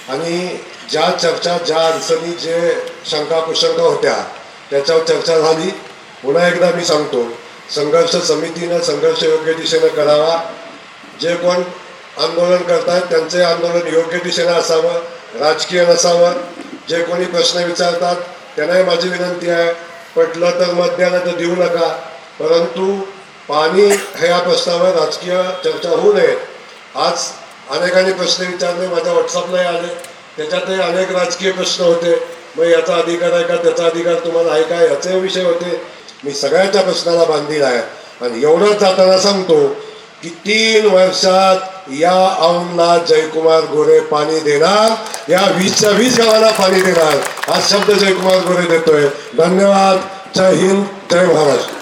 आणि ज्या चर्चा ज्या अडचणी जे शंका कुशंका होत्या त्याच्यावर चर्चा झाली. पुन्हा एकदा मी सांगतो, संघर्ष समितीनं संघर्ष योग्य दिशेनं करावा. जे कोण आंदोलन करतात त्यांचे आंदोलन योग्य दिशेनं असावं, राजकीय नसावं. जे कोणी प्रश्न विचारतात त्यांनाही माझी विनंती आहे, पटलं तर मत द्या नाही तर देऊ नका, परंतु पाणी ह्या प्रश्नावर राजकीय चर्चा होऊ नये. आज अनेकांनी प्रश्न विचारले, माझ्या व्हॉट्सअपलाही आले, त्याच्यातही अनेक राजकीय प्रश्न होते. मग याचा अधिकार आहे का, त्याचा अधिकार तुम्हाला आहे का, याचे विषय होते. मी सगळ्याच्या प्रश्नाला बांधील आहे आणि एवढंच जाताना सांगतो की 3 वर्षात या औंधला जयकुमार गोरे पाणी देणार, या 20च्या 20 गावांना पाणी देणार हा शब्द जयकुमार गोरे देतोय. धन्यवाद. जय हिंद, जय महाराष्ट्र.